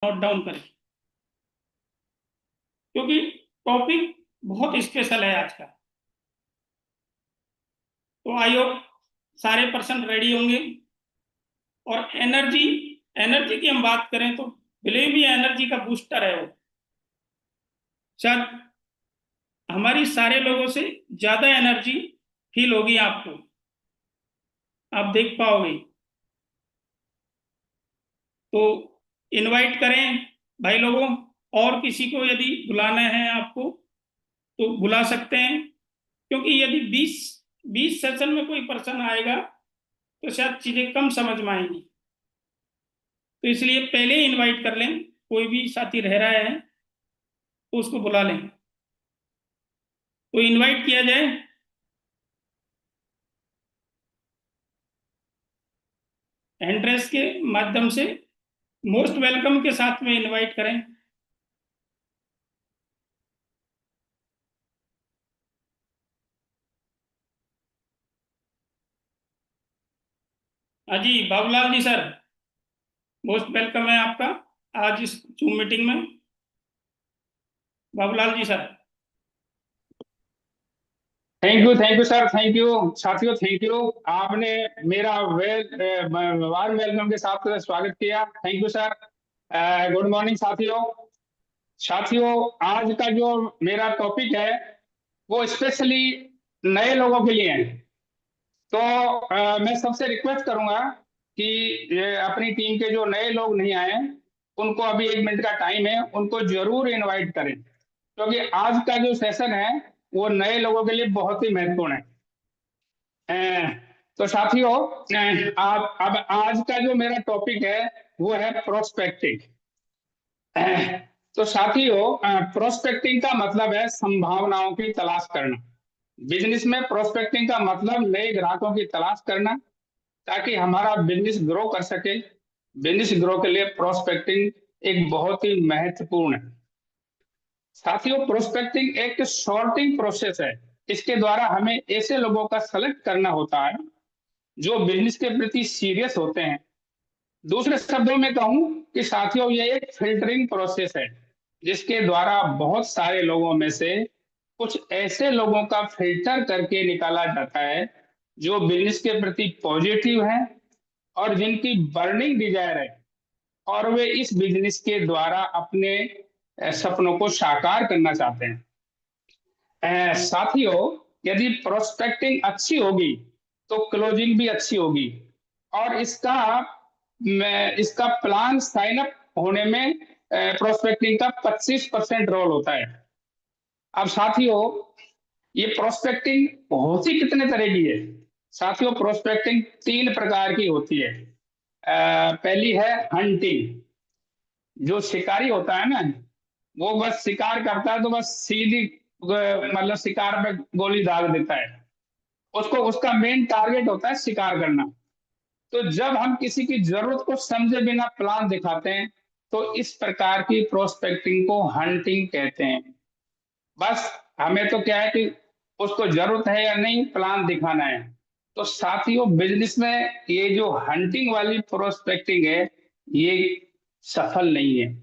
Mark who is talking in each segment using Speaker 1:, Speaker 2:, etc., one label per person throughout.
Speaker 1: Note down करें, क्योंकि topic बहुत स्पेशल है आज का। तो आई होप सारे पर्सन रेडी होंगे। और एनर्जी, एनर्जी की हम बात करें तो बिलीव भी एनर्जी का बूस्टर है वो। शायद हमारी सारे लोगों से ज्यादा एनर्जी फील होगी आपको, आप देख पाओगे। तो इनवाइट करें भाई लोगों। और किसी को यदि बुलाना है आपको तो बुला सकते हैं, क्योंकि यदि 20 सेशन में कोई पर्सन आएगा तो शायद चीजें कम समझ में आएंगी। तो इसलिए पहले ही इनवाइट कर लें, कोई भी साथी रह रहा है तो उसको बुला लें। तो इनवाइट किया जाए। एंट्रेंस के माध्यम से मोस्ट वेलकम के साथ में इनवाइट करें। हाँ जी Babulal ji sir, most welcome है आपका आज इस जूम मीटिंग में। Babulal ji sir.
Speaker 2: Thank you sir, thank you साथियों, थैंक यू। आपने मेरा वार्म वेलकम के साथ स्वागत किया, thank you sir. Good morning साथियों। साथियों, आज का जो मेरा टॉपिक है वो स्पेशली नए लोगों के लिए है। तो मैं सबसे रिक्वेस्ट करूंगा कि अपनी टीम के जो नए लोग नहीं आए उनको अभी 1 मिनट का टाइम है, उनको जरूर इनवाइट करें, क्योंकि आज का जो सेशन है वो नए लोगों के लिए बहुत ही महत्वपूर्ण है। तो साथियों, आप अब आज का जो मेरा टॉपिक है वो है प्रोस्पेक्टिंग। तो साथियों, प्रोस्पेक्टिंग का मतलब है संभावनाओं की तलाश करना। बिजनेस में प्रोस्पेक्टिंग का मतलब नए ग्राहकों की तलाश करना, ताकि हमारा बिजनेस ग्रो कर सके। बिजनेस ग्रो के लिए प्रोस्पेक्टिंग एक बहुत ही महत्वपूर्ण है। साथियों, प्रोस्पेक्टिंग एक सॉर्टिंग प्रोसेस है। इसके द्वारा हमें ऐसे लोगों का सेलेक्ट करना होता है जो बिजनेस के प्रति सीरियस होते हैं। दूसरे शब्दों में कहूं कि साथियों, ये एक फिल्टरिंग प्रोसेस है जिसके द्वारा बहुत सारे लोगों में से कुछ ऐसे लोगों का फिल्टर करके निकाला जाता है जो बिजनेस के प्रति पॉजिटिव हैं और जिनकी बर्निंग डिजायर है, और वे इस बिजनेस के द्वारा अपने सपनों को साकार करना चाहते हैं। साथियों, यदि प्रोस्पेक्टिंग अच्छी होगी तो क्लोजिंग भी अच्छी होगी, और इसका प्लान साइन अप होने में प्रोस्पेक्टिंग का 25% रोल होता है। अब साथियों, ये प्रोस्पेक्टिंग होती कितने तरह की है? साथियों, प्रोस्पेक्टिंग 3 प्रकार की होती है। पहली है हंटिंग। जो शिकारी होता है ना, वो बस शिकार करता है तो बस सीधी मतलब शिकार में गोली दाग देता है। उसको उसका मेन टारगेट होता है शिकार करना। तो जब हम किसी की जरूरत को समझे बिना प्लान दिखाते हैं तो इस प्रकार की प्रोस्पेक्टिंग को हंटिंग कहते हैं। बस हमें तो क्या है कि उसको जरूरत है या नहीं, प्लान दिखाना है। तो साथियों, बिजनेस में ये जो हंटिंग वाली प्रोस्पेक्टिंग है ये सफल नहीं है।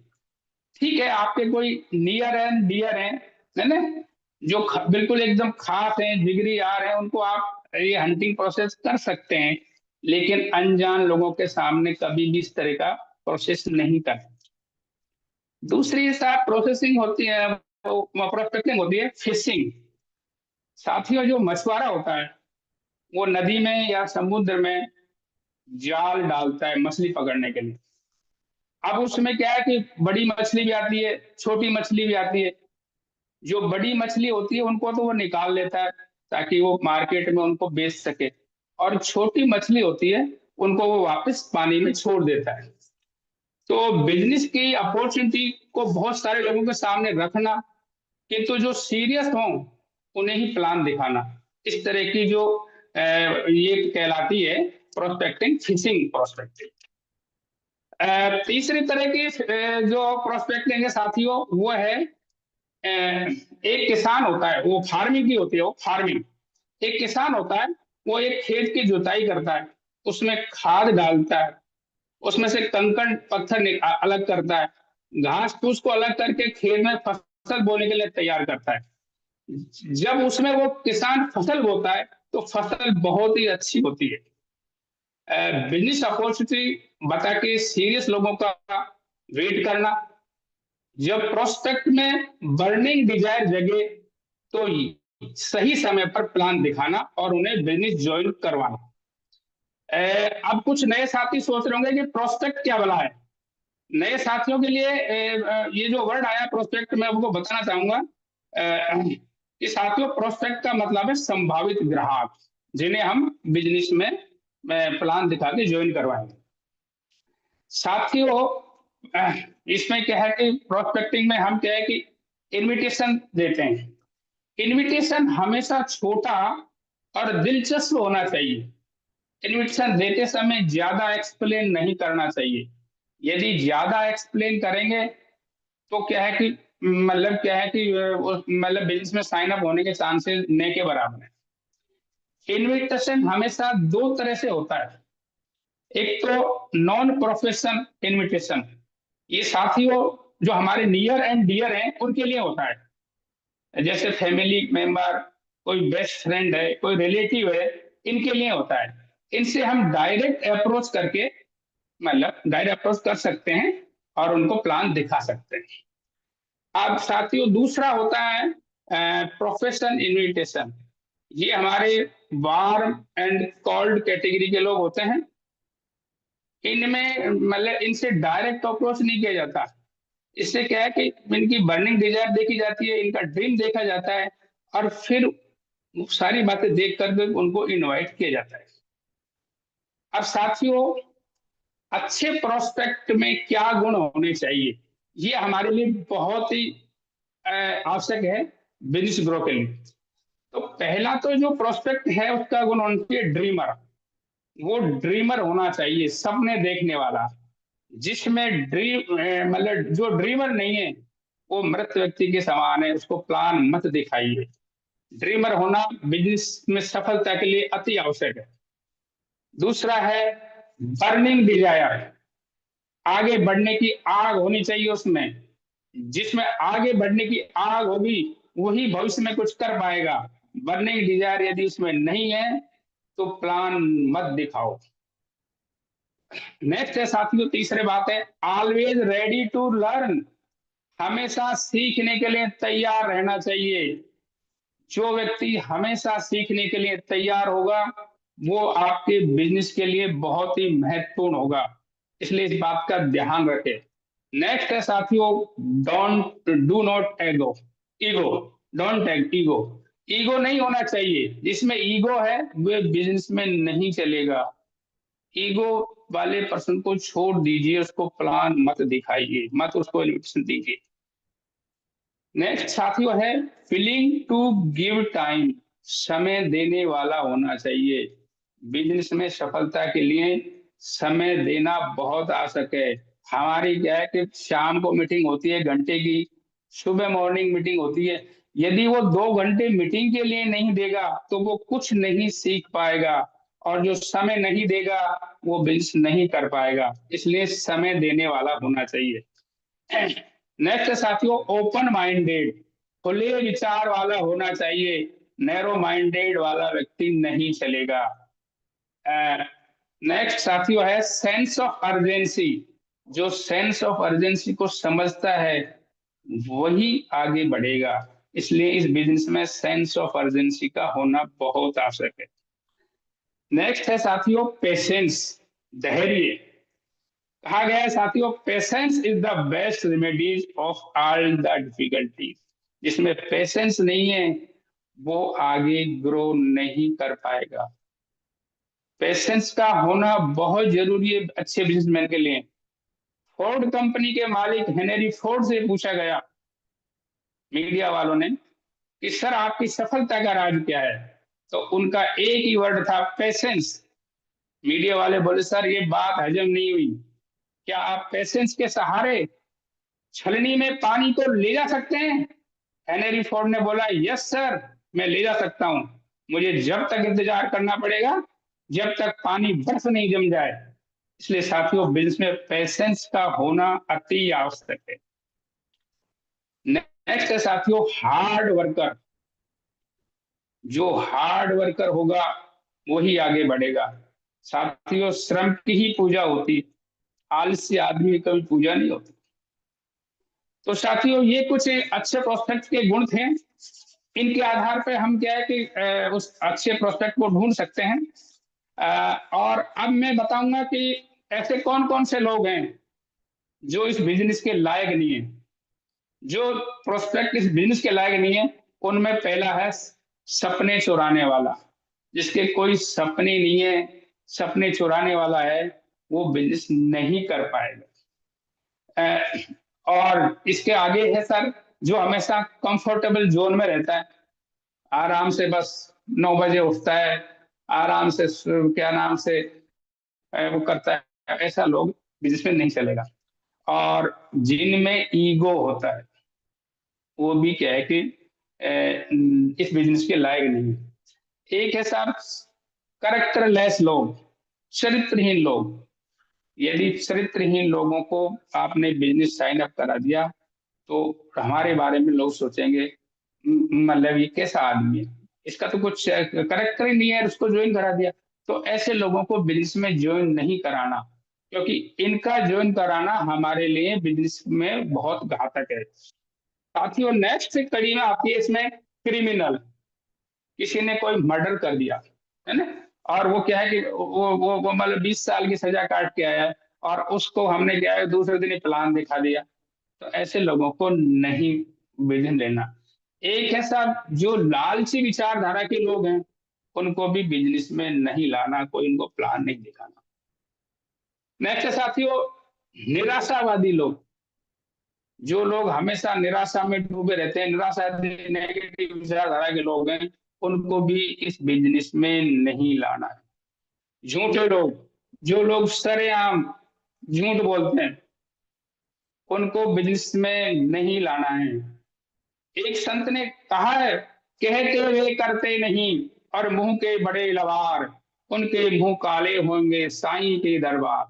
Speaker 2: ठीक है, आपके कोई नियर एंड डियर है ना, जो बिल्कुल एकदम खास हैं, जिगरी यार हैं, उनको आप ये हंटिंग प्रोसेस कर सकते हैं, लेकिन अनजान लोगों के सामने कभी भी इस तरह का प्रोसेस नहीं कर। दूसरी साथ प्रोसेसिंग होती है, वो प्रोस्पेक्टिंग होती है फिशिंग। साथियों, जो मछुआरा होता है वो नदी में या समुद्र में जाल डालता है मछली पकड़ने के लिए। अब उसमें क्या है कि बड़ी मछली भी आती है, छोटी मछली भी आती है। जो बड़ी मछली होती है उनको तो वो निकाल लेता है ताकि वो मार्केट में उनको बेच सके, और छोटी मछली होती है उनको वो वापस पानी में छोड़ देता है। तो बिजनेस की अपॉर्चुनिटी को बहुत सारे लोगों के सामने रखना, किंतु जो सीरियस हो उन्हें ही प्लान दिखाना, इस तरह की जो ये कहलाती है प्रोस्पेक्टिंग, फिशिंग प्रोस्पेक्टिंग। तीसरी तरह की जो प्रोस्पेक्टिंग है साथियों, वो है एक किसान होता है, वो फार्मिंग की होती है, वो फार्मिंग। एक किसान होता है, वो एक खेत की जुताई करता है, उसमें खाद डालता है, उसमें से कंकड़ पत्थर अलग करता है, घास फूस को अलग करके खेत में फसल बोने के लिए तैयार करता है। जब उसमें वो किसान फसल बोता है तो फसल बहुत ही अच्छी होती है। बिजनेस अपॉर्चुनिटी बता के सीरियस लोगों का वेट करना, जब प्रोस्पेक्ट में बर्निंग डिजायर जगे तो सही समय पर प्लान दिखाना और उन्हें बिजनेस ज्वाइन करवाना। अब कुछ नए साथी सोच रहे होंगे कि प्रोस्पेक्ट क्या भला है। नए साथियों के लिए ये जो वर्ड आया प्रोस्पेक्ट, मैं आपको बताना चाहूंगा कि साथियों प्रोस्पेक्ट का मतलब है संभावित ग्राहक, जिन्हें हम बिजनेस में प्लान दिखा के ज्वाइन करवाएंगे। साथियों इसमें क्या है कि प्रोस्पेक्टिंग में हम क्या है कि इनविटेशन देते हैं। इनविटेशन हमेशा छोटा और दिलचस्प होना चाहिए। इनविटेशन देते समय ज्यादा एक्सप्लेन नहीं करना चाहिए। यदि ज्यादा एक्सप्लेन करेंगे तो क्या है कि मतलब क्या है कि मतलब बिजनेस में साइन अप होने के चांसेस न के बराबर है। इनविटेशन हमेशा दो तरह से होता है। एक तो नॉन प्रोफेशनल इनविटेशन, ये साथियों जो हमारे नियर एंड डियर हैं उनके लिए होता है, जैसे फैमिली मेंबर, कोई बेस्ट फ्रेंड है, कोई रिलेटिव है, इनके लिए होता है। इनसे हम डायरेक्ट अप्रोच करके मतलब डायरेक्ट अप्रोच कर सकते हैं और उनको प्लान दिखा सकते हैं। अब साथियों दूसरा होता है प्रोफेशनल इनविटेशन। ये हमारे वार्म एंड कोल्ड कैटेगरी के लोग होते हैं। इनमें मतलब इनसे डायरेक्ट अप्रोच नहीं किया जाता। इससे क्या है कि इनकी बर्निंग डिजायर देखी जाती है, इनका ड्रीम देखा जाता है और फिर सारी बातें देख कर उनको इनवाइट किया जाता है। अब साथियों अच्छे प्रोस्पेक्ट में क्या गुण होने चाहिए, ये हमारे लिए बहुत ही आवश्यक है बिजनेस ग्रो के लिए। तो पहला तो जो प्रोस्पेक्ट है उसका गुण होना चाहिए ड्रीमर। वो ड्रीमर होना चाहिए, सपने देखने वाला। जिसमें ड्रीम मतलब जो ड्रीमर नहीं है वो मृत व्यक्ति के समान है, उसको प्लान मत दिखाइए। ड्रीमर होना बिजनेस में सफलता के लिए अति आवश्यक है। दूसरा है बर्निंग डिजायर, आगे बढ़ने की आग होनी चाहिए उसमें। जिसमें आगे बढ़ने की आग होगी वही भविष्य में कुछ कर पाएगा। बर्निंग डिजायर यदि उसमें नहीं है तो प्लान मत दिखाओ। नेक्स्ट है साथियों तीसरे बात है ऑलवेज रेडी टू लर्न, हमेशा सीखने के लिए तैयार रहना चाहिए। जो व्यक्ति हमेशा सीखने के लिए तैयार होगा वो आपके बिजनेस के लिए बहुत ही महत्वपूर्ण होगा, इसलिए इस बात का ध्यान रखें। नेक्स्ट है साथियों डोंट डू नॉट एगो ईगो डोंट ईगो। ईगो नहीं होना चाहिए, जिसमें ईगो है वो बिजनेस में नहीं चलेगा। ईगो वाले पर्सन को छोड़ दीजिए, उसको प्लान मत दिखाइए, मत उसको इन्विटेशन दीजिए। नेक्स्ट साथियों है फिलिंग टू गिव टाइम, समय देने वाला होना चाहिए। बिजनेस में सफलता के लिए समय देना बहुत आवश्यक है। हमारी क्या है कि शाम को मीटिंग होती है घंटे की, सुबह मॉर्निंग मीटिंग होती है। यदि वो 2 घंटे मीटिंग के लिए नहीं देगा तो वो कुछ नहीं सीख पाएगा, और जो समय नहीं देगा वो बिजनेस नहीं कर पाएगा। इसलिए समय देने वाला होना चाहिए। नेक्स्ट साथियों ओपन माइंडेड, खुले विचार वाला होना चाहिए। नैरो माइंडेड वाला व्यक्ति नहीं चलेगा। नेक्स्ट साथियों है सेंस ऑफ अर्जेंसी, जो सेंस ऑफ अर्जेंसी को समझता है वही आगे बढ़ेगा। इसलिए इस बिजनेस में सेंस ऑफ अर्जेंसी का होना बहुत आवश्यक है। नेक्स्ट है साथियों पेशेंस, धैर्य। कहा गया है साथियों patience is the best remedies of all the difficulties. जिसमें पेशेंस नहीं है वो आगे ग्रो नहीं कर पाएगा। पेशेंस का होना बहुत जरूरी है अच्छे बिजनेसमैन के लिए। फोर्ड कंपनी के मालिक हेनरी फोर्ड से पूछा गया मीडिया वालों ने कि सर आपकी सफलता का राज क्या है, तो उनका एक ही वर्ड था पेशेंस। मीडिया वाले बोले सर ये बात हजम नहीं हुई, क्या आप पेशेंस के सहारे छलनी में पानी को ले जा सकते हैं? हेनरी फोर्ड ने बोला यस सर, मैं ले जा सकता हूं। मुझे जब तक इंतजार करना पड़ेगा जब तक पानी बर्फ नहीं जम जाए। इसलिए साथियों बिजनेस में पेशेंस का होना अति आवश्यक है। नेक्स्ट है साथियों हार्ड वर्कर। जो हार्ड वर्कर होगा वही आगे बढ़ेगा। साथियों श्रम की ही पूजा होती, आलसी आदमी की कभी पूजा नहीं होती। तो साथियों ये कुछ अच्छे प्रोस्पेक्ट के गुण थे। इनके आधार पे हम क्या है कि उस अच्छे प्रोस्पेक्ट को ढूंढ सकते हैं। और अब मैं बताऊंगा कि ऐसे कौन कौन से लोग हैं जो इस बिजनेस के लायक नहीं है। जो प्रोस्पेक्ट इस बिजनेस के लायक नहीं है उनमें पहला है सपने चुराने वाला। जिसके कोई सपने नहीं है, सपने चुराने वाला है, वो बिजनेस नहीं कर पाएगा। और इसके आगे है सर जो हमेशा कंफर्टेबल जोन में रहता है, आराम से बस 9 बजे उठता है, आराम से क्या नाम से वो करता है, ऐसा लोग बिजनेस में नहीं चलेगा। और जिनमें ईगो होता है वो भी क्या है कि इस बिजनेस के लायक नहीं है। एक है साहब करेक्टरलेस लोग, चरित्रहीन लोग। यदि चरित्रहीन लोगों को आपने बिजनेस साइन अप करा दिया तो हमारे बारे में लोग सोचेंगे मतलब ये कैसा आदमी है, इसका तो कुछ करेक्टर ही नहीं है, उसको ज्वाइन करा दिया। तो ऐसे लोगों को बिजनेस में ज्वाइन नहीं कराना, क्योंकि इनका ज्वाइन कराना हमारे लिए बिजनेस में बहुत घातक है। साथियों नेक्स्ट कड़ी में आती है इसमें क्रिमिनल। किसी ने कोई मर्डर कर दिया है ना, और वो क्या है कि वो मतलब 20 साल की सजा काट के आया है, और उसको हमने क्या है दूसरे दिन ही प्लान दिखा दिया। तो ऐसे लोगों को नहीं बिजनेस लेना। एक है साहब जो लालची विचारधारा के लोग हैं, उनको भी बिजनेस में नहीं लाना, कोई उनको प्लान नहीं दिखाना। नेक्स्ट है साथियों निराशावादी लोग। जो लोग हमेशा निराशा में डूबे रहते हैं, निराशा नेगेटिव विचारधारा के लोग हैं, उनको भी इस बिजनेस में नहीं लाना है। झूठे लोग, जो लोग सरेआम झूठ बोलते हैं, उनको बिजनेस में नहीं लाना है। एक संत ने कहा है कहते वे करते नहीं, और मुंह के बड़े लवार, उनके मुंह काले होंगे साईं के दरबार।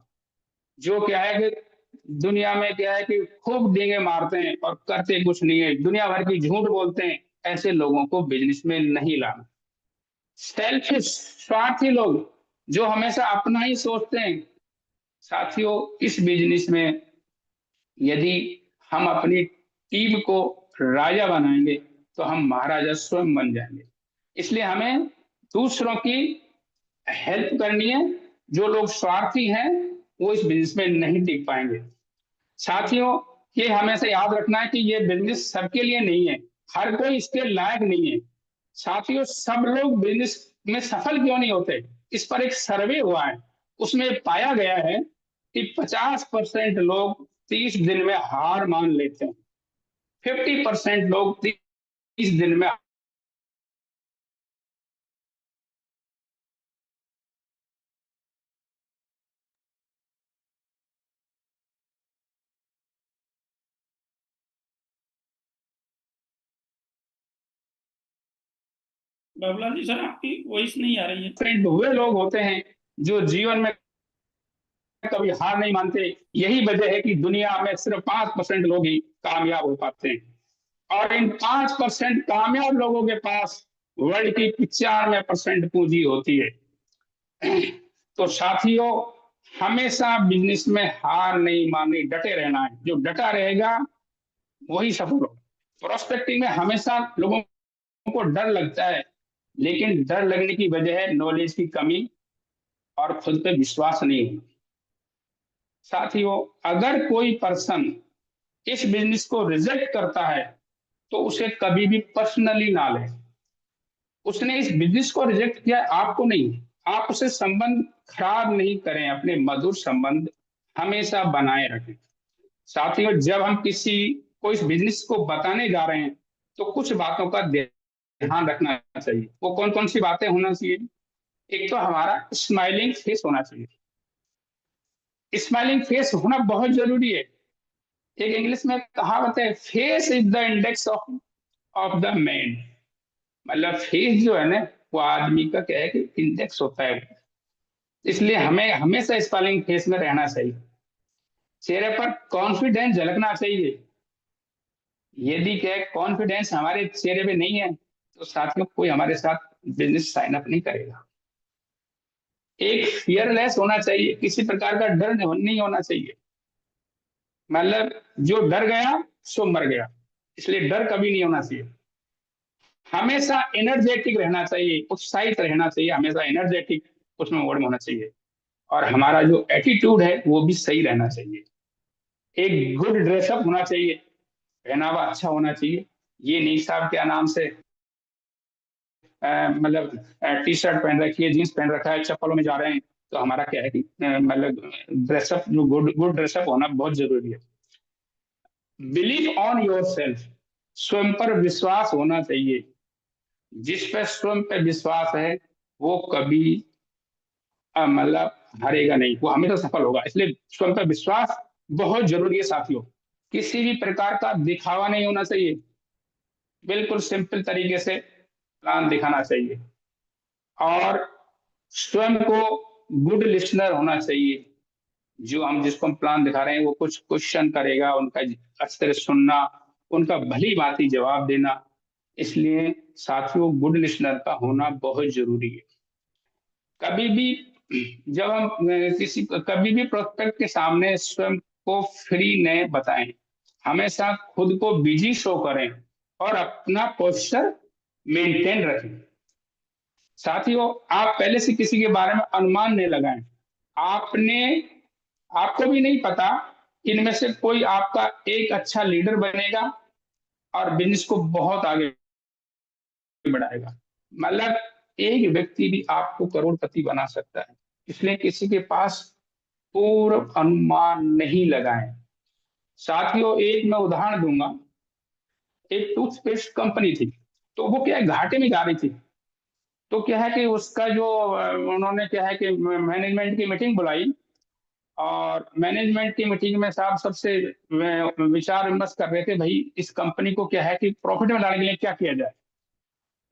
Speaker 2: जो क्या है कि दुनिया में क्या है कि खूब डींगे मारते हैं और करते कुछ नहीं है, दुनिया भर की झूठ बोलते हैं, ऐसे लोगों को बिजनेस में नहीं लाना। सेल्फिश स्वार्थी लोग जो हमेशा अपना ही सोचते हैं, साथियों इस बिजनेस में यदि हम अपनी टीम को राजा बनाएंगे तो हम महाराजा स्वयं बन जाएंगे। इसलिए हमें दूसरों की हेल्प करनी है। जो लोग स्वार्थी हैं वो इस बिजनेस में नहीं टिक पाएंगे। साथियों ये हमेशा याद रखना है कि ये बिजनेस सबके लिए नहीं है, हर कोई इसके लायक नहीं है। साथियों सब लोग बिजनेस में सफल क्यों नहीं होते, इस पर एक सर्वे हुआ है, उसमें पाया गया है कि 50% लोग 30 दिन में हार मान लेते हैं, 50% लोग 30 दिन में।
Speaker 1: बाबूलाल जी सर आपकी वॉइस नहीं आ रही है।
Speaker 2: हुए लोग होते हैं जो जीवन में कभी हार नहीं मानते। यही वजह है कि दुनिया में सिर्फ 5% लोग ही कामयाब हो पाते हैं, और इन 5% कामयाब लोगों के पास वर्ल्ड की 95% पूंजी होती है। तो साथियों हमेशा बिजनेस में हार नहीं माननी, डटे रहना है। जो डटा रहेगा वही सफल होगा। प्रोस्पेक्टिंग में हमेशा लोगों को डर लगता है, लेकिन डर लगने की वजह है नॉलेज की कमी और खुद पे विश्वास नहीं होना। साथियों अगर कोई पर्सन इस बिजनेस को रिजेक्ट करता है तो उसे कभी भी पर्सनली ना ले। उसने इस बिजनेस को रिजेक्ट किया, आपको नहीं। आप उसे संबंध खराब नहीं करें, अपने मधुर संबंध हमेशा बनाए रखें। साथियों जब हम किसी को इस बिजनेस को बताने जा रहे हैं तो कुछ बातों का ध्यान रखना चाहिए। वो कौन कौन सी बातें होना चाहिए? एक तो हमारा स्माइलिंग फेस होना चाहिए। स्माइलिंग फेस होना बहुत जरूरी है। एक इंग्लिश में कहावत है face is the index of of the man. मतलब फेस जो है ना वो आदमी का क्या है कि इंडेक्स होता है। इसलिए हमें हमेशा स्माइलिंग फेस में रहना चाहिए। चेहरे पर कॉन्फिडेंस झलकना चाहिए। यदि क्या कॉन्फिडेंस हमारे चेहरे पे नहीं है तो साथियों कोई हमारे साथ बिजनेस साइन अप नहीं करेगा। एक फियरलेस होना चाहिए, किसी प्रकार का डर नहीं होना चाहिए। मतलब जो डर गया सो मर गया, इसलिए डर कभी नहीं होना चाहिए। हमेशा एनर्जेटिक रहना चाहिए, उत्साहित रहना चाहिए, हमेशा एनर्जेटिक उसमें वर्ड में होना चाहिए। और हमारा जो एटीट्यूड है वो भी सही रहना चाहिए। एक गुड ड्रेसअप होना चाहिए, पहनावा अच्छा होना चाहिए। ये नहीं साहब क्या नाम से मतलब टी शर्ट पहन रखी है, जीन्स पहन रखा है, चप्पलों में जा रहे हैं, तो हमारा क्या है कि मतलब ड्रेसअप जो गुड गुड ड्रेसअप होना बहुत जरूरी है। बिलीव ऑन योर सेल्फ, स्वयं पर विश्वास होना चाहिए। जिस पे स्वयं पे विश्वास है वो कभी मतलब हारेगा नहीं, वो हमेशा सफल होगा। इसलिए स्वयं पर विश्वास बहुत जरूरी है साथियों। किसी भी प्रकार का दिखावा नहीं होना चाहिए, बिल्कुल सिंपल तरीके से प्लान दिखाना चाहिए। और स्वयं को गुड लिसनर होना चाहिए। जो हम जिसको हम प्लान दिखा रहे हैं वो कुछ क्वेश्चन करेगा, उनका अच्छी तरह सुनना, उनका भली भांति जवाब देना। इसलिए साथियों गुड लिसनर का होना बहुत जरूरी है। कभी भी जब हम किसी कभी भी प्रोस्पेक्ट के सामने स्वयं को फ्री न बताएं, हमेशा खुद को बिजी शो करें और अपना पोस्चर मेंटेन रखें। साथियों आप पहले से किसी के बारे में अनुमान नहीं लगाएं। आपने आपको भी नहीं पता इनमें से कोई आपका एक अच्छा लीडर बनेगा और बिजनेस को बहुत आगे बढ़ाएगा। मतलब एक व्यक्ति भी आपको करोड़पति बना सकता है। इसलिए किसी के पास पूर्व अनुमान नहीं लगाएं। साथियों एक मैं उदाहरण दूंगा। एक टूथपेस्ट कंपनी थी, तो वो क्या है घाटे में जा रही थी। तो क्या है कि उसका जो उन्होंने क्या है कि मैनेजमेंट की मीटिंग बुलाई, और मैनेजमेंट की मीटिंग में साहब सबसे विचार विमर्श कर रहे थे, भाई इस कंपनी को क्या है कि प्रॉफिट में लाने के लिए क्या किया जाए।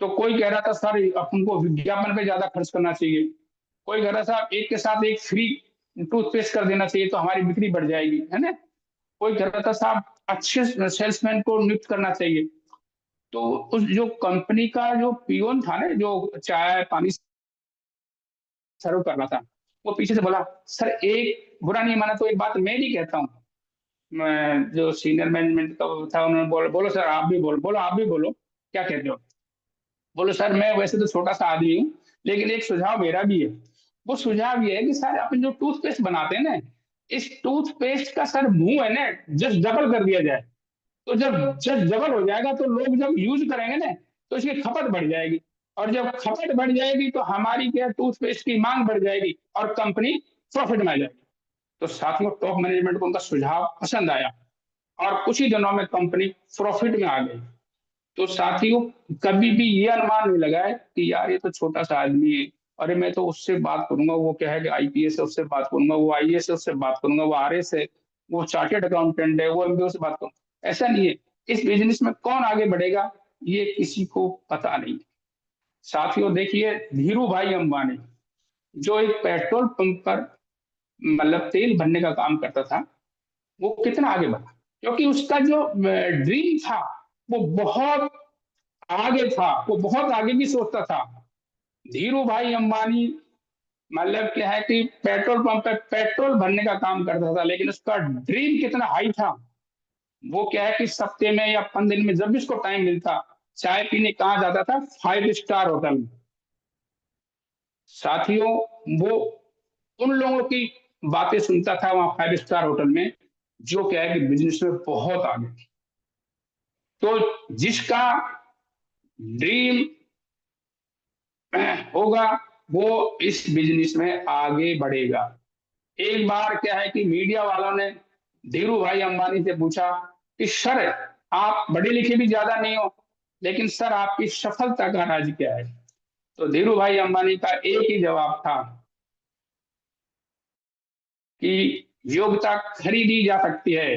Speaker 2: तो कोई कह रहा था सर अपन को विज्ञापन पे ज्यादा खर्च करना चाहिए। कोई कह रहा था एक के साथ एक फ्री टूथपेस्ट कर देना चाहिए तो हमारी बिक्री बढ़ जाएगी, है ना। कोई कह रहा था साहब अच्छे सेल्समैन को नियुक्त करना चाहिए। तो उस जो कंपनी का जो पियोन था ना, जो चाय पानी सर्व कर रहा था, वो पीछे से बोला, सर एक बुरा नहीं माना तो एक बात मैं भी कहता हूँ। जो सीनियर मैनेजमेंट का था उन्होंने बोलो बोलो सर आप भी बोलो आप भी बोलो क्या कहते हो। बोलो सर मैं वैसे तो छोटा सा आदमी हूँ, लेकिन एक सुझाव मेरा भी है। वो सुझाव ये है कि सर अपन जो टूथपेस्ट बनाते हैं ना, इस टूथपेस्ट का सर मुंह है ना जस्ट डबल कर दिया जाए। तो जब जस्ट डबल हो जाएगा तो लोग जब यूज करेंगे ना तो इसकी खपत बढ़ जाएगी। और जब खपत बढ़ जाएगी तो हमारी क्या टूथपेस्ट की मांग बढ़ जाएगी और कंपनी प्रॉफिट में आ जाएगी। तो साथियों टॉप मैनेजमेंट को उनका सुझाव पसंद आया और कुछ ही दिनों में कंपनी प्रॉफिट में आ गई। तो साथियों कभी भी ये अनुमान नहीं लगाए कि यार ये तो छोटा सा आदमी है, अरे मैं तो उससे बात करूंगा, वो क्या है कि आईपीएस है उससे बात करूंगा, वो आईएएस है उससे बात करूंगा, वो आरएस है, वो चार्टेड अकाउंटेंट है, वो एमबीए से बात करूंगा। ऐसा नहीं है। इस बिजनेस में कौन आगे बढ़ेगा ये किसी को पता नहीं। साथियों देखिए धीरू भाई अंबानी जो एक पेट्रोल पंप पर मतलब तेल भरने का काम करता था, वो कितना आगे बढ़ा क्योंकि उसका जो ड्रीम था वो बहुत आगे था, वो बहुत आगे भी सोचता था। धीरू भाई अंबानी मतलब क्या है कि पेट्रोल पंप पे पेट्रोल भरने का काम करता था, लेकिन उसका ड्रीम कितना हाई था। वो क्या है कि सप्ते में या 15 दिन में जब भी उसको टाइम मिलता चाय पीने कहाँ जाता था, 5 स्टार होटल में। साथियों वो उन लोगों की बातें सुनता था वहां 5 स्टार होटल में, जो क्या है कि बिजनेस में बहुत आगे। तो जिसका ड्रीम होगा वो इस बिजनेस में आगे बढ़ेगा। एक बार क्या है कि मीडिया वालों ने धीरू भाई अंबानी से पूछा कि सर आप पढ़े लिखे भी ज्यादा नहीं हो, लेकिन सर आपकी सफलता का राज क्या है। तो धीरू भाई अंबानी का एक ही जवाब था कि योग्यता खरीदी जा सकती है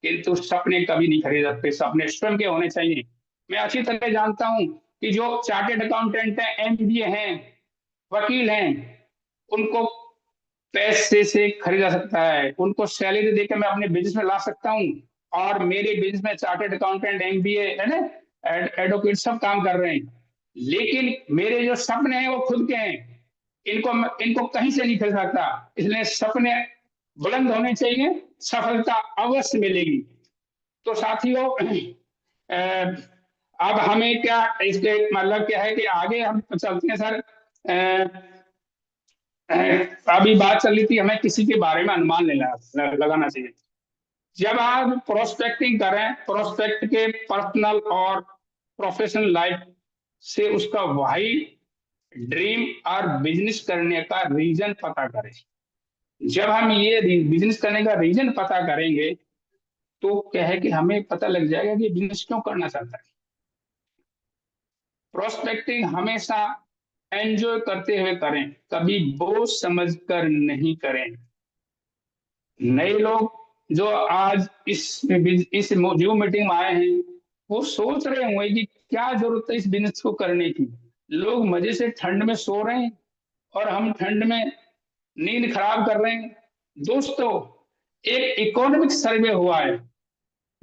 Speaker 2: किंतु सपने कभी नहीं खरीद सकते, सपने स्वयं के होने चाहिए। मैं अच्छी तरह जानता हूं कि जो चार्टेड अकाउंटेंट हैं, एमबीए हैं, वकील हैं, उनको पैसे से खरीदा सकता है, उनको सैलरी देकर मैं अपने बिजनेस में ला सकता हूँ और मेरे बिजनेस में चार्टर्ड अकाउंटेंट, एमबीए है ना, एडवोकेट सब काम कर रहे हैं, लेकिन मेरे जो सपने हैं वो खुद के हैं, इनको इनको कहीं से नहीं खरीद सकता। इसलिए सपने बुलंद होने चाहिए, सफलता अवश्य मिलेगी। तो साथियों अब हमें क्या इसके मतलब क्या है कि आगे हम चलते हैं सर। अभी बात चल रही थी हमें किसी के बारे में अनुमान लेना लगाना चाहिए। जब आप प्रोस्पेक्टिंग करें, प्रोस्पेक्ट के पर्सनल और प्रोफेशनल लाइफ से उसका वाई, ड्रीम और बिजनेस करने का रीजन पता करें। जब हम ये बिजनेस करने का रीजन पता करेंगे तो क्या है कि हमें पता लग जाएगा कि बिजनेस क्यों करना चाहता है। प्रोस्पेक्टिंग हमेशा एंजॉय करते हुए करें, कभी बोझ समझकर नहीं करें। नए लोग जो आज इस जूम मीटिंग में आए हैं वो सोच रहे होंगे कि क्या जरूरत है इस बिजनेस को करने की। लोग मजे से ठंड में सो रहे हैं और हम ठंड में नींद खराब कर रहे हैं। दोस्तों, एक इकोनॉमिक सर्वे हुआ है,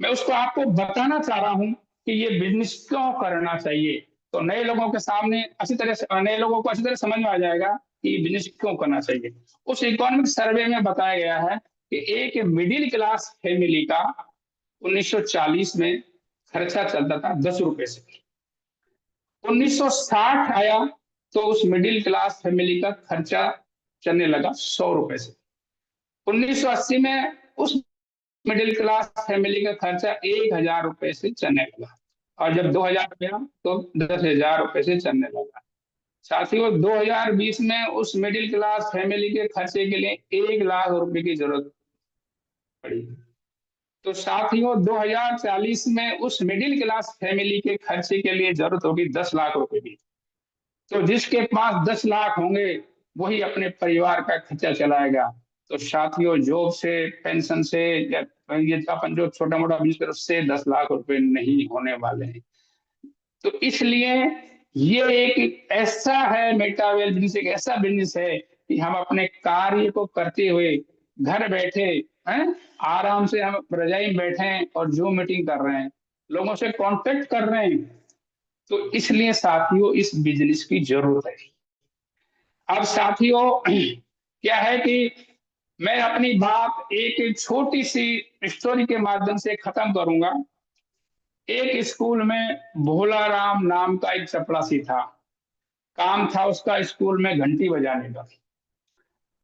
Speaker 2: मैं उसको आपको बताना चाह रहा हूं कि ये बिजनेस क्यों करना चाहिए। तो नए लोगों के सामने अच्छी तरह से, नए लोगों को अच्छी तरह समझ में आ जाएगा कि बिजनेस क्यों करना चाहिए। उस इकोनॉमिक सर्वे में बताया गया है कि एक मिडिल क्लास फैमिली का 1940 में खर्चा चलता था 10 रुपए से। 1960 आया तो उस मिडिल क्लास फैमिली का खर्चा चलने लगा 100 रुपए से। 1980 में उस मिडिल क्लास फैमिली का खर्चा 1,000 रुपए से चलने लगा, और जब 2000 गया तो 10,000 रुपए से चलने लगा। साथियों, 2020 में उस मिडिल क्लास फैमिली के खर्चे के लिए 1,00,000 रुपए की जरूरत पड़ी। तो साथियों, 2040 में उस मिडिल क्लास फैमिली के खर्चे के लिए जरूरत होगी 10 लाख रुपए की। तो जिसके पास 10 लाख होंगे वही अपने परिवार का खर्चा चलाएगा। तो साथियों, जॉब से, पेंशन से, या ये अपन जो छोटा मोटा बिजनेस कर उससे 10 लाख रुपए नहीं होने वाले हैं। तो इसलिए ये एक ऐसा है, मेटावेल बिजनेस एक ऐसा बिजनेस है कि हम अपने कार्य को करते हुए घर बैठे हैं, आराम से हम रजाई में बैठे हैं और जूम मीटिंग कर रहे हैं, लोगों से कांटेक्ट कर रहे हैं। तो इसलिए साथियों इस बिजनेस की जरूरत है। अब साथियों क्या है कि मैं अपनी बात एक छोटी सी स्टोरी के माध्यम से खत्म करूंगा। एक स्कूल में भोला राम नाम का एक चपरासी था। काम था उसका स्कूल में घंटी बजाने का।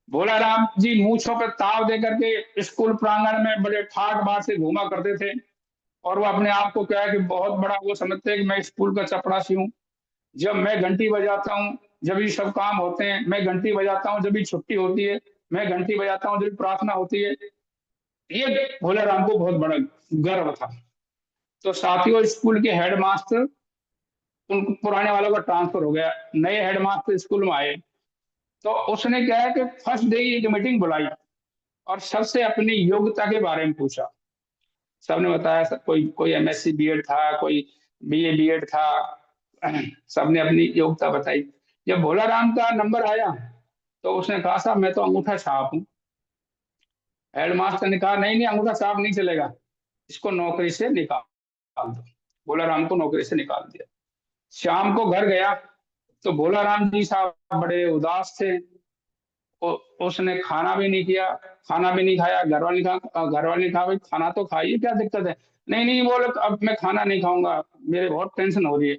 Speaker 2: भोला राम जी मूछों पर ताव दे करके स्कूल प्रांगण में बड़े ठाट बाट से घूमा करते थे, और वो अपने आप को क्या है कि बहुत बड़ा वो समझते हैं कि मैं स्कूल का चपरासी हूँ। जब मैं घंटी बजाता हूँ जब भी सब काम होते हैं, मैं घंटी बजाता हूँ जब भी छुट्टी होती है, मैं घंटी बजाता हूँ जब भी प्रार्थना होती है। ये भोले राम को बहुत बड़ा गर्व था। तो साथियों, स्कूल के हेडमास्टर, उन पुराने वालों का ट्रांसफर हो गया, नए हेडमास्टर स्कूल में आए। तो उसने क्या है कि फर्स्ट डे एक मीटिंग बुलाई और सबसे अपनी योग्यता के बारे में पूछा। सबने बताया, सब कोई कोई एमएससी बीएड था, कोई बीए बीएड था, सबने अपनी योग्यता बताई। जब भोला राम का नंबर आया तो उसने कहा, साहब मैं तो अंगूठा छाप हूँ। हेडमास्टर ने कहा, नहीं नहीं, अंगूठा छाप नहीं चलेगा, इसको नौकरी से निकाल दो। भोला राम को नौकरी से निकाल दिया। शाम को घर गया तो भोला राम जी साहब बड़े उदास थे। उसने खाना भी नहीं किया, खाना भी नहीं खाया। घर वाले ने कहा, भाई खाना तो खाइए, क्या दिक्कत है। नहीं नहीं बोले, अब मैं खाना नहीं खाऊंगा, मेरे बहुत टेंशन हो रही है।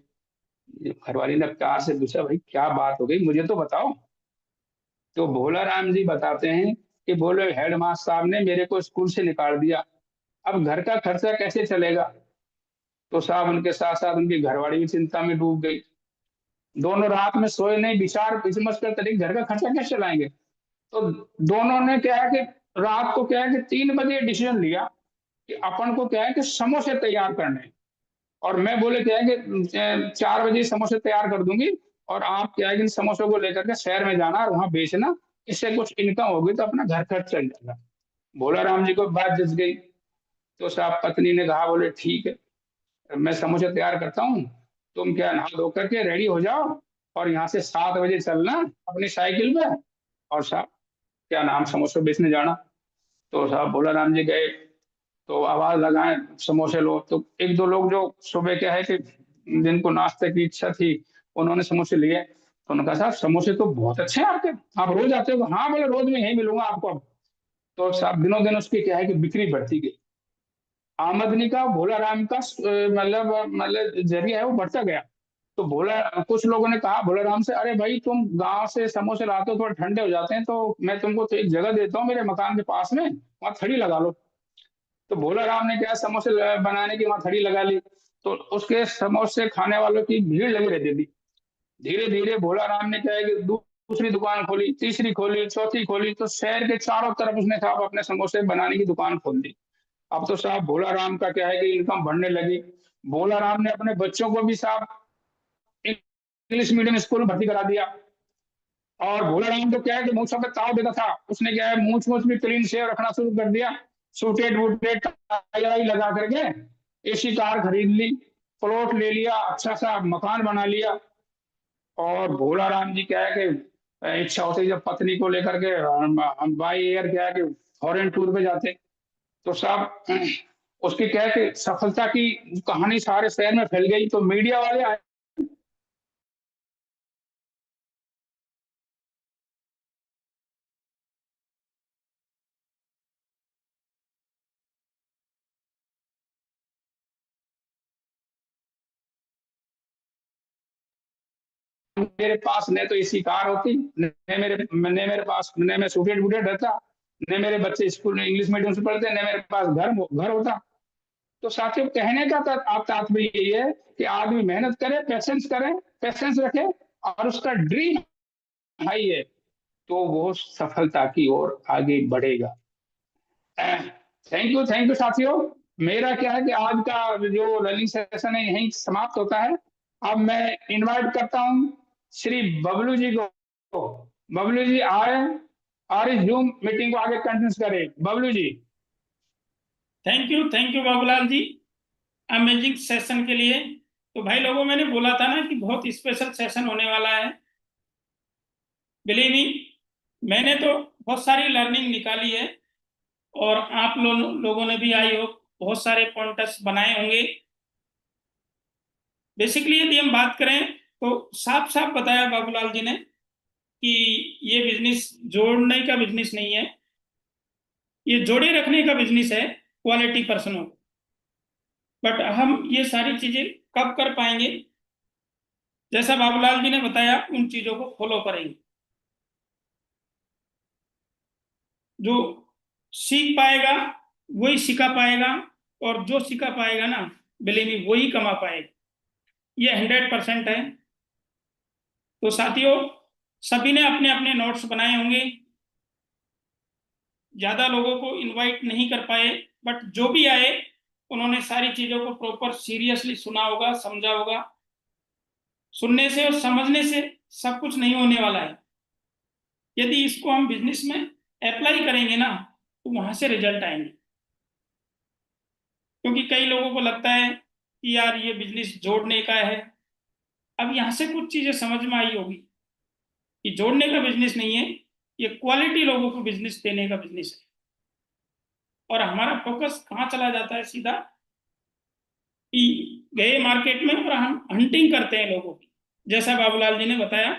Speaker 2: घरवाली ने प्यार से पूछा, भाई क्या बात हो गई, मुझे तो बताओ। तो भोला राम जी बताते हैं कि बोले, हेडमास्टर साहब ने मेरे को स्कूल से निकाल दिया, अब घर का खर्चा कैसे चलेगा। तो साहब उनके साथ साथ उनकी घरवाली भी चिंता में डूब गई। दोनों रात में सोए नहीं, विचार विमर्श करते रहे घर का खर्चा कैसे चलाएंगे। तो दोनों ने क्या है कि रात को क्या है कि 3 बजे डिसीजन लिया कि अपन को क्या है कि समोसे तैयार करने, और मैं बोले क्या है कि 4 बजे समोसे तैयार कर दूंगी, और आप क्या है कि इन समोसों को लेकर के शहर में जाना और वहां बेचना, इससे कुछ इनकम होगी तो अपना घर खर्च चल जाएगा। भोला राम जी को बात जच गई। तो साहब पत्नी ने कहा, बोले ठीक है, मैं समोसे तैयार करता हूँ, तुम क्या नहा धो करके रेडी हो जाओ और यहाँ से 7 बजे चलना अपनी साइकिल पे, और साहब क्या नाम समोसे बेचने जाना। तो साहब भोला राम जी गए। तो आवाज लगाएं समोसे लो, तो एक दो लोग जो सुबह क्या है कि जिनको नाश्ते की इच्छा थी, उन्होंने समोसे लिए। तो उन्होंने कहा साहब समोसे तो बहुत अच्छे हैं आपके, आप रोज आते हो? हाँ बोले रोज मैं यही मिलूंगा आपको अब। तो साहब दिनों दिन उसकी क्या है कि बिक्री बढ़ती गई, आमदनी का भोला राम का मतलब जरिया है वो बढ़ता गया। तो भोला, कुछ लोगों ने कहा भोला राम से, अरे भाई तुम गांव से समोसे लाते हो, थोड़े ठंडे हो जाते हैं, तो मैं तुमको तो एक जगह देता हूँ मेरे मकान के पास में, वहां थड़ी लगा लो। तो भोला राम ने क्या, समोसे बनाने की वहां थड़ी लगा ली। तो उसके समोसे खाने वालों की भीड़ लगी रहती थी। धीरे धीरे भोला राम ने क्या है कि दूसरी दुकान खोली, तीसरी खोली, चौथी खोली, तो शहर के चारों तरफ उसने साहब अपने समोसे बनाने की दुकान खोल दी। अब तो साहब भोला राम का क्या है कि इनकम बढ़ने लगी। भोला राम ने अपने बच्चों को भी साहब इंग्लिश मीडियम स्कूल में भर्ती करा दिया। और भोला राम तो क्या है कि मूछों पे ताव देता था, उसने क्या है मूछ मूछ भी क्लीन शेव रखना शुरू कर दिया। सूटेड वूटेड टाई वाई लगा करके एसी कार खरीद ली, प्लॉट ले लिया, अच्छा सा मकान बना लिया। और भोला राम जी क्या है कि इच्छा होती जब पत्नी को लेकर के हम बाई एयर क्या है कि फॉरेन टूर पे जाते। तो साहब उसकी क्या है कि सफलता की कहानी सारे शहर में फैल गई, तो मीडिया वाले आए। मेरे पास न तो इसी कार होती, न मैं सूटेड बूटेड रहता, न मेरे बच्चे स्कूल में इंग्लिश मीडियम से पढ़ते, न मेरे पास घर होता। तो साथियों कहने का तात्पर्य यही है कि आदमी मेहनत करे, पेशेंस रखे, और उसका ड्रीम हाई है, तो वो सफलता की ओर आगे बढ़ेगा। थैंक यू साथियों। मेरा क्या है कि आज का जो रनिंग सेशन है यहीं समाप्त होता है। अब मैं इनवाइट करता हूं श्री बबलू जी को। बबलू जी आए और इस जूम मीटिंग को आगे कंटिन्यू करें। Bablu ji.
Speaker 1: Thank you Babulal ji, amazing session के लिए। तो भाई लोगों, मैंने बोला था ना कि बहुत स्पेशल सेशन होने वाला है। बिलीव मी, मैंने तो बहुत सारी लर्निंग निकाली है, और आप लोगों ने भी आई हो बहुत सारे पॉइंटर्स बनाए होंगे। बेसिकली यदि हम बात करें तो साफ साफ बताया बाबूलाल जी ने कि ये बिजनेस जोड़ने का बिजनेस नहीं है, ये जोड़े रखने का बिजनेस है क्वालिटी पर्सनों। बट हम ये सारी चीजें कब कर पाएंगे? जैसा बाबूलाल जी ने बताया उन चीजों को फॉलो करेंगे। जो सीख पाएगा वही सिखा पाएगा, और जो सिखा पाएगा ना, बिलीव मी, वही कमा पाएगा। ये 100% है। तो साथियों, सभी ने अपने अपने नोट्स बनाए होंगे। ज्यादा लोगों को इनवाइट नहीं कर पाए, बट जो भी आए उन्होंने सारी चीजों को प्रॉपर सीरियसली सुना होगा, समझा होगा। सुनने से और समझने से सब कुछ नहीं होने वाला है। यदि इसको हम बिजनेस में अप्लाई करेंगे ना, तो वहां से रिजल्ट आएंगे। क्योंकि कई लोगों को लगता है कि यार ये बिजनेस जोड़ने का है। अब यहां से कुछ चीजें समझ में आई होगी कि जोड़ने का बिजनेस नहीं है, ये क्वालिटी लोगों को बिजनेस देने का बिजनेस है। और हमारा फोकस कहाँ चला जाता है सीधा, कि गए मार्केट में और हम हंटिंग करते हैं लोगों की। जैसा बाबूलाल जी ने बताया,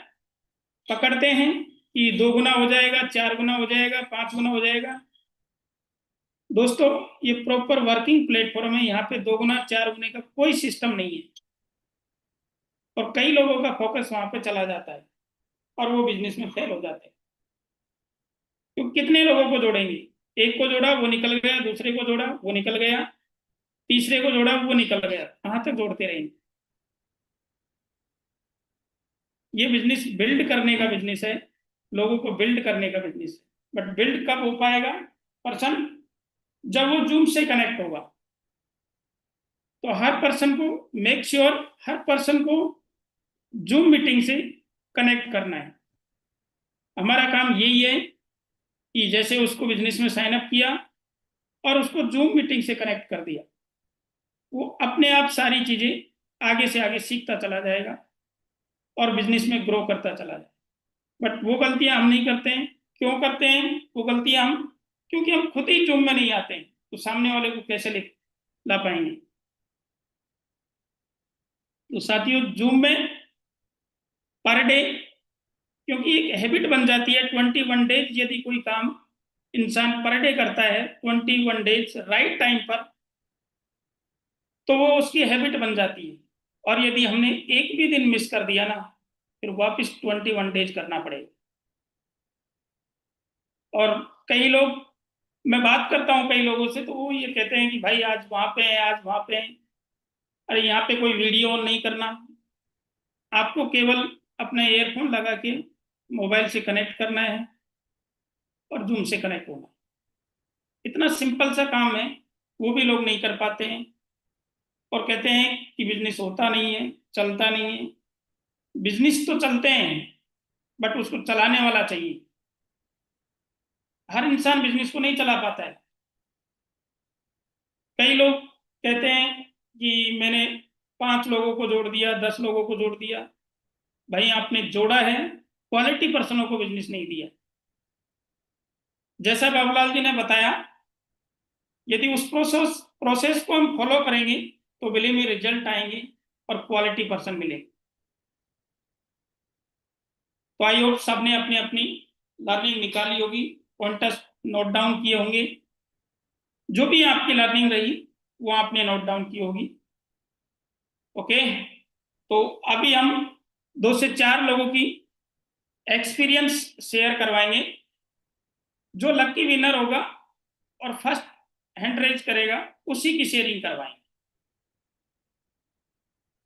Speaker 1: पकड़ते हैं कि 2 गुना हो जाएगा, 4 गुना हो जाएगा, 5 गुना हो जाएगा। दोस्तों, ये प्रॉपर वर्किंग प्लेटफॉर्म है, यहाँ पे 2 गुना 4 गुने का कोई सिस्टम नहीं है। और कई लोगों का फोकस वहां पे चला जाता है और वो बिजनेस में फेल हो जाते हैं। तो कितने लोगों को जोड़ेंगे? एक को जोड़ा वो निकल गया, दूसरे को जोड़ा वो निकल गया, तीसरे को जोड़ा वो निकल गया, कहाँ तक जोड़ते रहेंगे? ये बिजनेस बिल्ड करने का बिजनेस है, लोगों को बिल्ड करने का बिजनेस है। बट बिल्ड कब हो पाएगा पर्सन? जब वो जूम से कनेक्ट होगा। तो हर पर्सन को मेक श्योर, हर पर्सन को जूम मीटिंग से कनेक्ट करना है। हमारा काम यही है कि जैसे उसको बिजनेस में साइन अप किया और उसको जूम मीटिंग से कनेक्ट कर दिया, वो अपने आप सारी चीजें आगे से आगे सीखता चला जाएगा और बिजनेस में ग्रो करता चला जाएगा। बट वो गलतियां हम नहीं करते हैं। क्यों करते हैं वो गलतियां हम? क्योंकि हम खुद ही जूम में नहीं आते हैं। तो सामने वाले को कैसे ला पाएंगे। तो साथियों, जूम में पर डे, क्योंकि एक हैबिट बन जाती है, 21 डेज यदि कोई काम इंसान पर डे करता है, 21 डेज राइट टाइम पर, तो वो उसकी हैबिट बन जाती है। और यदि हमने एक भी दिन मिस कर दिया ना, फिर वापस 21 डेज करना पड़ेगा। और कई लोग, मैं बात करता हूँ कई लोगों से, तो वो ये कहते हैं कि भाई आज वहां पे हैं, आज वहां पे हैं। अरे यहाँ पे कोई वीडियो ऑन नहीं करना, आपको केवल अपना ईयरफोन लगा के मोबाइल से कनेक्ट करना है और जूम से कनेक्ट होना। इतना सिंपल सा काम है, वो भी लोग नहीं कर पाते हैं और कहते हैं कि बिजनेस होता नहीं है, चलता नहीं है। बिजनेस तो चलते हैं, बट उसको चलाने वाला चाहिए। हर इंसान बिजनेस को नहीं चला पाता है। कई लोग कहते हैं कि मैंने 5 लोगों को जोड़ दिया, 10 लोगों को जोड़ दिया। भाई आपने जोड़ा है, क्वालिटी पर्सनों को बिजनेस नहीं दिया। जैसा बाबूलाल जी ने बताया, यदि उस प्रोसेस प्रोसेस को हम फॉलो करेंगे तो बिलीव में रिजल्ट आएंगे और क्वालिटी पर्सन मिलेंगे। तो आई होप सबने अपनी अपनी लर्निंग निकाली होगी, पॉइंटर्स नोट डाउन किए होंगे। जो भी आपकी लर्निंग रही वो आपने नोट डाउन की होगी। ओके, तो अभी हम 2 से 4 लोगों की एक्सपीरियंस शेयर करवाएंगे। जो लकी विनर होगा और फर्स्ट हैंड रेज करेगा, उसी की शेयरिंग करवाएंगे।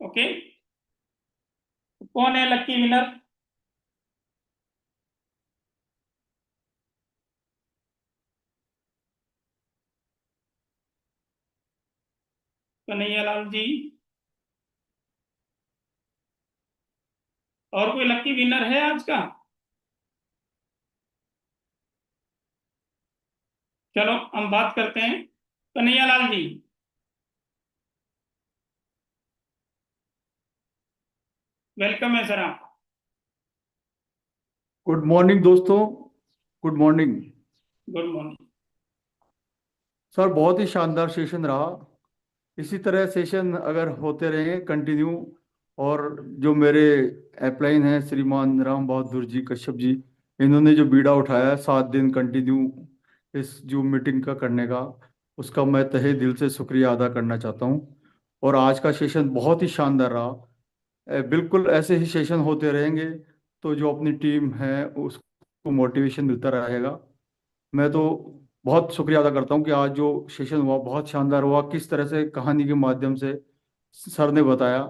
Speaker 1: ओके, कौन है लकी विनर? कन्हैया लाल जी। और कोई लकी विनर है आज का? चलो हम बात करते हैं। कन्हैया लाल जी, वेलकम है सर आपका।
Speaker 3: गुड मॉर्निंग दोस्तों, good morning.
Speaker 1: Good morning.
Speaker 3: Sir बहुत ही शानदार सेशन रहा। इसी तरह सेशन अगर होते रहे कंटिन्यू, और जो मेरे अपलाइन हैं श्रीमान राम बहादुर जी कश्यप जी, इन्होंने जो बीड़ा उठाया है 7 दिन कंटिन्यू इस जूम मीटिंग का करने का, उसका मैं तहे दिल से शुक्रिया अदा करना चाहता हूँ। और आज का सेशन बहुत ही शानदार रहा। बिल्कुल ऐसे ही सेशन होते रहेंगे तो जो अपनी टीम है उसको मोटिवेशन मिलता रहेगा। मैं तो बहुत शुक्रिया अदा करता हूँ कि आज जो सेशन हुआ बहुत शानदार हुआ, किस तरह से कहानी के माध्यम से सर ने बताया।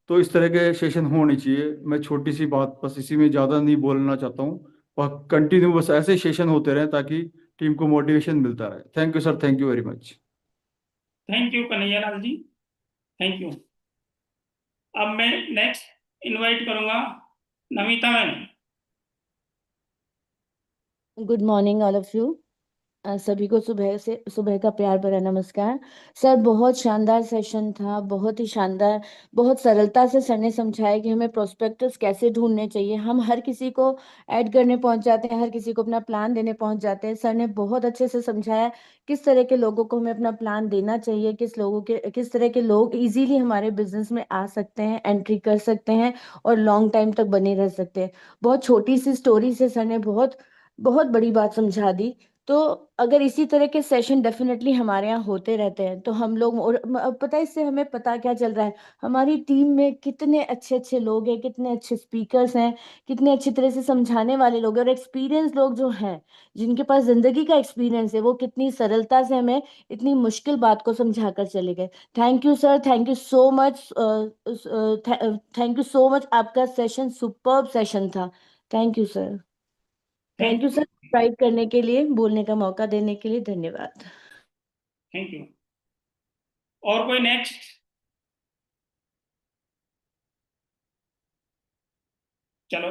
Speaker 3: तो इस तरह के सेशन होने चाहिए। मैं छोटी सी बात बस इसी में ज़्यादा नहीं बोलना चाहता हूँ, वह कंटिन्यू बस ऐसे सेशन होते रहें ताकि टीम को मोटिवेशन मिलता रहे। Thank you sir, thank you very much.
Speaker 1: Thank you Kanhaiya Lal ji, thank you. अब मैं नेक्स्ट इनवाइट करूंगा Namita ma'am.
Speaker 4: Good morning all of you. सभी को सुबह का प्यार भरा नमस्कार। सर बहुत शानदार सेशन था, बहुत ही शानदार। बहुत सरलता से सर ने समझाया कि हमें प्रोस्पेक्टस कैसे ढूंढने चाहिए। हम हर किसी को ऐड करने पहुंच जाते हैं, हर किसी को अपना प्लान देने पहुंच जाते हैं। सर ने बहुत अच्छे से समझाया किस तरह के लोगों को हमें अपना प्लान देना चाहिए, किस तरह के लोग इजीली हमारे बिजनेस में आ सकते हैं, एंट्री कर सकते हैं और लॉन्ग टाइम तक बने रह सकते हैं। बहुत छोटी सी स्टोरी से सर ने बहुत बहुत बड़ी बात समझा दी। तो अगर इसी तरह के सेशन डेफिनेटली हमारे यहाँ होते रहते हैं तो हम लोग, और अब पता है इससे हमें पता क्या चल रहा है, हमारी टीम में कितने अच्छे अच्छे लोग हैं, कितने अच्छे स्पीकर्स हैं, कितने अच्छी तरह से समझाने वाले लोग हैं, और एक्सपीरियंस लोग जो हैं, जिनके पास जिंदगी का एक्सपीरियंस है, वो कितनी सरलता से हमें इतनी मुश्किल बात को समझा कर चले गए। Thank you sir, thank you so much. Thank you so much. आपका सेशन सुपर्ब सेशन था। Thank you sir. Thank you sir, guide करने के लिए, बोलने का मौका देने के लिए धन्यवाद।
Speaker 1: Thank you. और कोई नेक्स्ट? चलो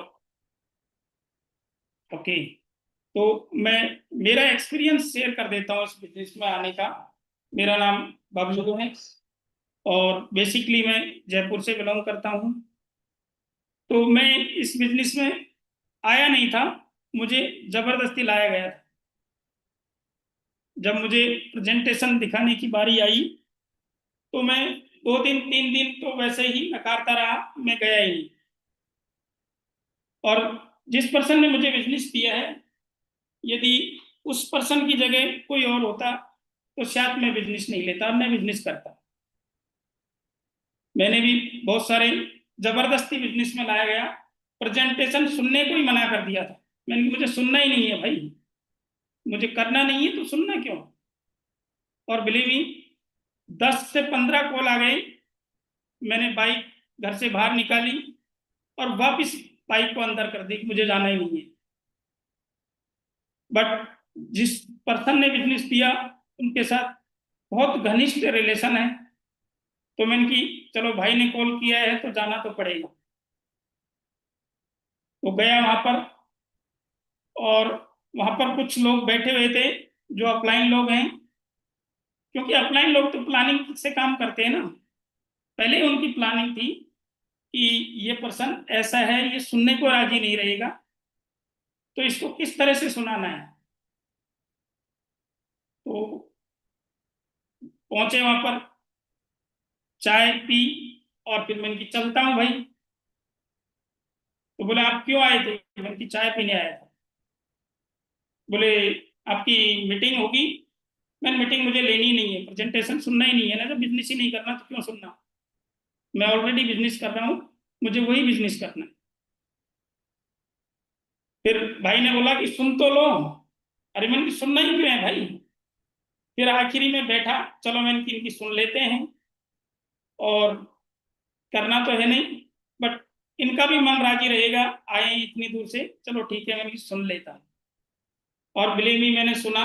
Speaker 1: ओके, तो मैं मेरा एक्सपीरियंस शेयर कर देता हूँ इस बिजनेस में आने का। मेरा नाम बबलू है और बेसिकली मैं जयपुर से बिलोंग करता हूँ। तो मैं इस बिजनेस में आया नहीं था, मुझे जबरदस्ती लाया गया था। जब मुझे प्रेजेंटेशन दिखाने की बारी आई तो मैं 2 दिन 3 दिन तो वैसे ही नकारता रहा, मैं गया ही नहीं। और जिस पर्सन ने मुझे बिजनेस दिया है, यदि उस पर्सन की जगह कोई और होता तो शायद मैं बिजनेस नहीं लेता और मैं बिजनेस करता। मैंने भी बहुत सारे जबरदस्ती बिजनेस में लाया गया, प्रेजेंटेशन सुनने को ही मना कर दिया था। मैंने मुझे सुनना ही नहीं है भाई, मुझे करना नहीं है तो सुनना क्यों। और बिलीव मी, 10 से 15 कॉल आ गई, मैंने बाइक घर से बाहर निकाली और वापस बाइक को अंदर कर दी, मुझे जाना ही नहीं है। बट जिस पर्सन ने बिजनेस दिया उनके साथ बहुत घनिष्ठ रिलेशन है, तो मैंने की चलो भाई ने कॉल किया है तो जाना तो पड़ेगा। तो गया वहां पर, और वहां पर कुछ लोग बैठे हुए थे जो अपलाइन लोग हैं, क्योंकि अपलाइन लोग तो प्लानिंग से काम करते हैं ना। पहले उनकी प्लानिंग थी कि ये पर्सन ऐसा है, ये सुनने को राजी नहीं रहेगा, तो इसको किस तरह से सुनाना है। तो पहुंचे वहां पर, चाय पी, और फिर मैंने की चलता हूँ भाई। तो बोले आप क्यों आए थे? मैंने की चाय पीने आया था। बोले आपकी मीटिंग होगी। मैंने मीटिंग मुझे लेनी ही नहीं है, प्रेजेंटेशन सुनना ही नहीं है ना, जब बिजनेस ही नहीं करना तो क्यों सुनना। मैं ऑलरेडी बिजनेस कर रहा हूँ, मुझे वही बिजनेस करना है। फिर भाई ने बोला कि सुन तो लो। अरे मैंने की सुनना ही क्यों है भाई। फिर आखिरी में बैठा, चलो मैंने की इनकी सुन लेते हैं, और करना तो है नहीं, बट इनका भी मन राजी रहेगा, आए इतनी दूर से, चलो ठीक है, मैंने की सुन लेता। और बिलीव मी, मैंने सुना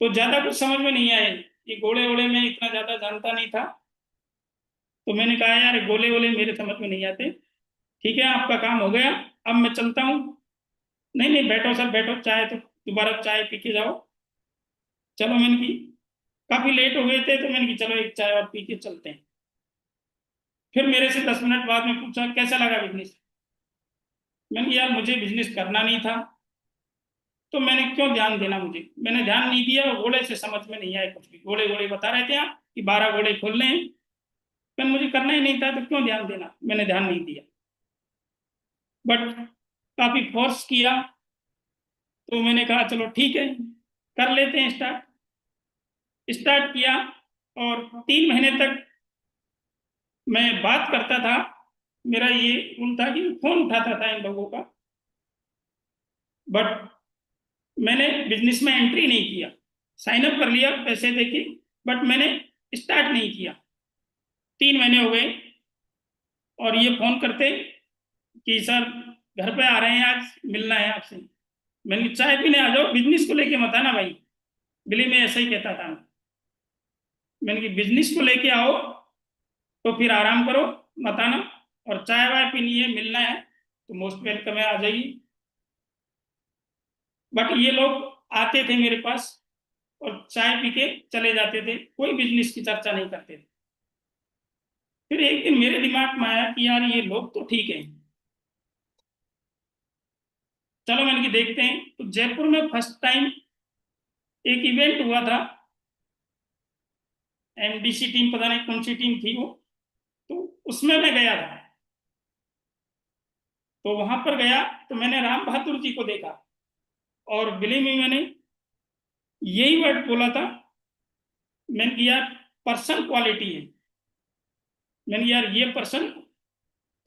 Speaker 1: तो ज्यादा कुछ समझ में नहीं आए। ये गोले वोले में इतना ज्यादा जानता नहीं था, तो मैंने कहा यार गोले वोले मेरे समझ में नहीं आते, ठीक है आपका काम हो गया, अब मैं चलता हूँ। नहीं नहीं बैठो सर बैठो, चाय तो दोबारा चाय पी के जाओ। चलो मैंने की, काफी लेट हो गए थे तो मैंने की चलो एक चाय और पी के चलते हैं। फिर मेरे से 10 मिनट बाद में पूछा कैसा लगा बिजनेस। मैंने कहा यार मुझे बिजनेस करना नहीं था, तो मैंने क्यों ध्यान देना, मैंने ध्यान नहीं दिया। और घोड़े से समझ में नहीं आया कुछ भी, घोड़े घोड़े बता रहे थे आप कि 12 घोड़े खोलने हैं, पर मुझे करना ही नहीं था तो क्यों ध्यान देना, मैंने ध्यान नहीं दिया। बट काफी फोर्स किया, तो मैंने कहा चलो ठीक है कर लेते हैं स्टार्ट। स्टार्ट किया, और 3 महीने तक मैं बात करता था। मेरा ये रूल था कि फोन उठाता था इन लोगों का, बट मैंने बिजनेस में एंट्री नहीं किया। साइन अप कर लिया पैसे देके, बट मैंने स्टार्ट नहीं किया। 3 महीने हो गए, और ये फोन करते कि सर घर पे आ रहे हैं, आज मिलना है आपसे। मैंने कहा, चाय पीने आ जाओ, बिजनेस को लेके मत आना भाई। बिली में ऐसा ही कहता था। मैंने कहा बिजनेस को लेके आओ तो फिर आराम करो, मत आना। और चाय वाय पीनी है, मिलना है तो मोस्ट वेलकम है, आ जाइए। बट ये लोग आते थे मेरे पास और चाय पी के चले जाते थे, कोई बिजनेस की चर्चा नहीं करते थे। फिर एक दिन मेरे दिमाग में आया कि यार ये लोग तो ठीक है, चलो मैंने कि देखते हैं। तो जयपुर में फर्स्ट टाइम एक इवेंट हुआ था, एमडीसी टीम, पता नहीं कौन सी टीम थी वो, तो उसमें मैं गया था। तो वहां पर गया तो मैंने राम बहादुर जी को देखा, और बिलीव मी मैंने यही वर्ड बोला था। मैंने कि यार पर्सन क्वालिटी है, मैंने यार ये पर्सन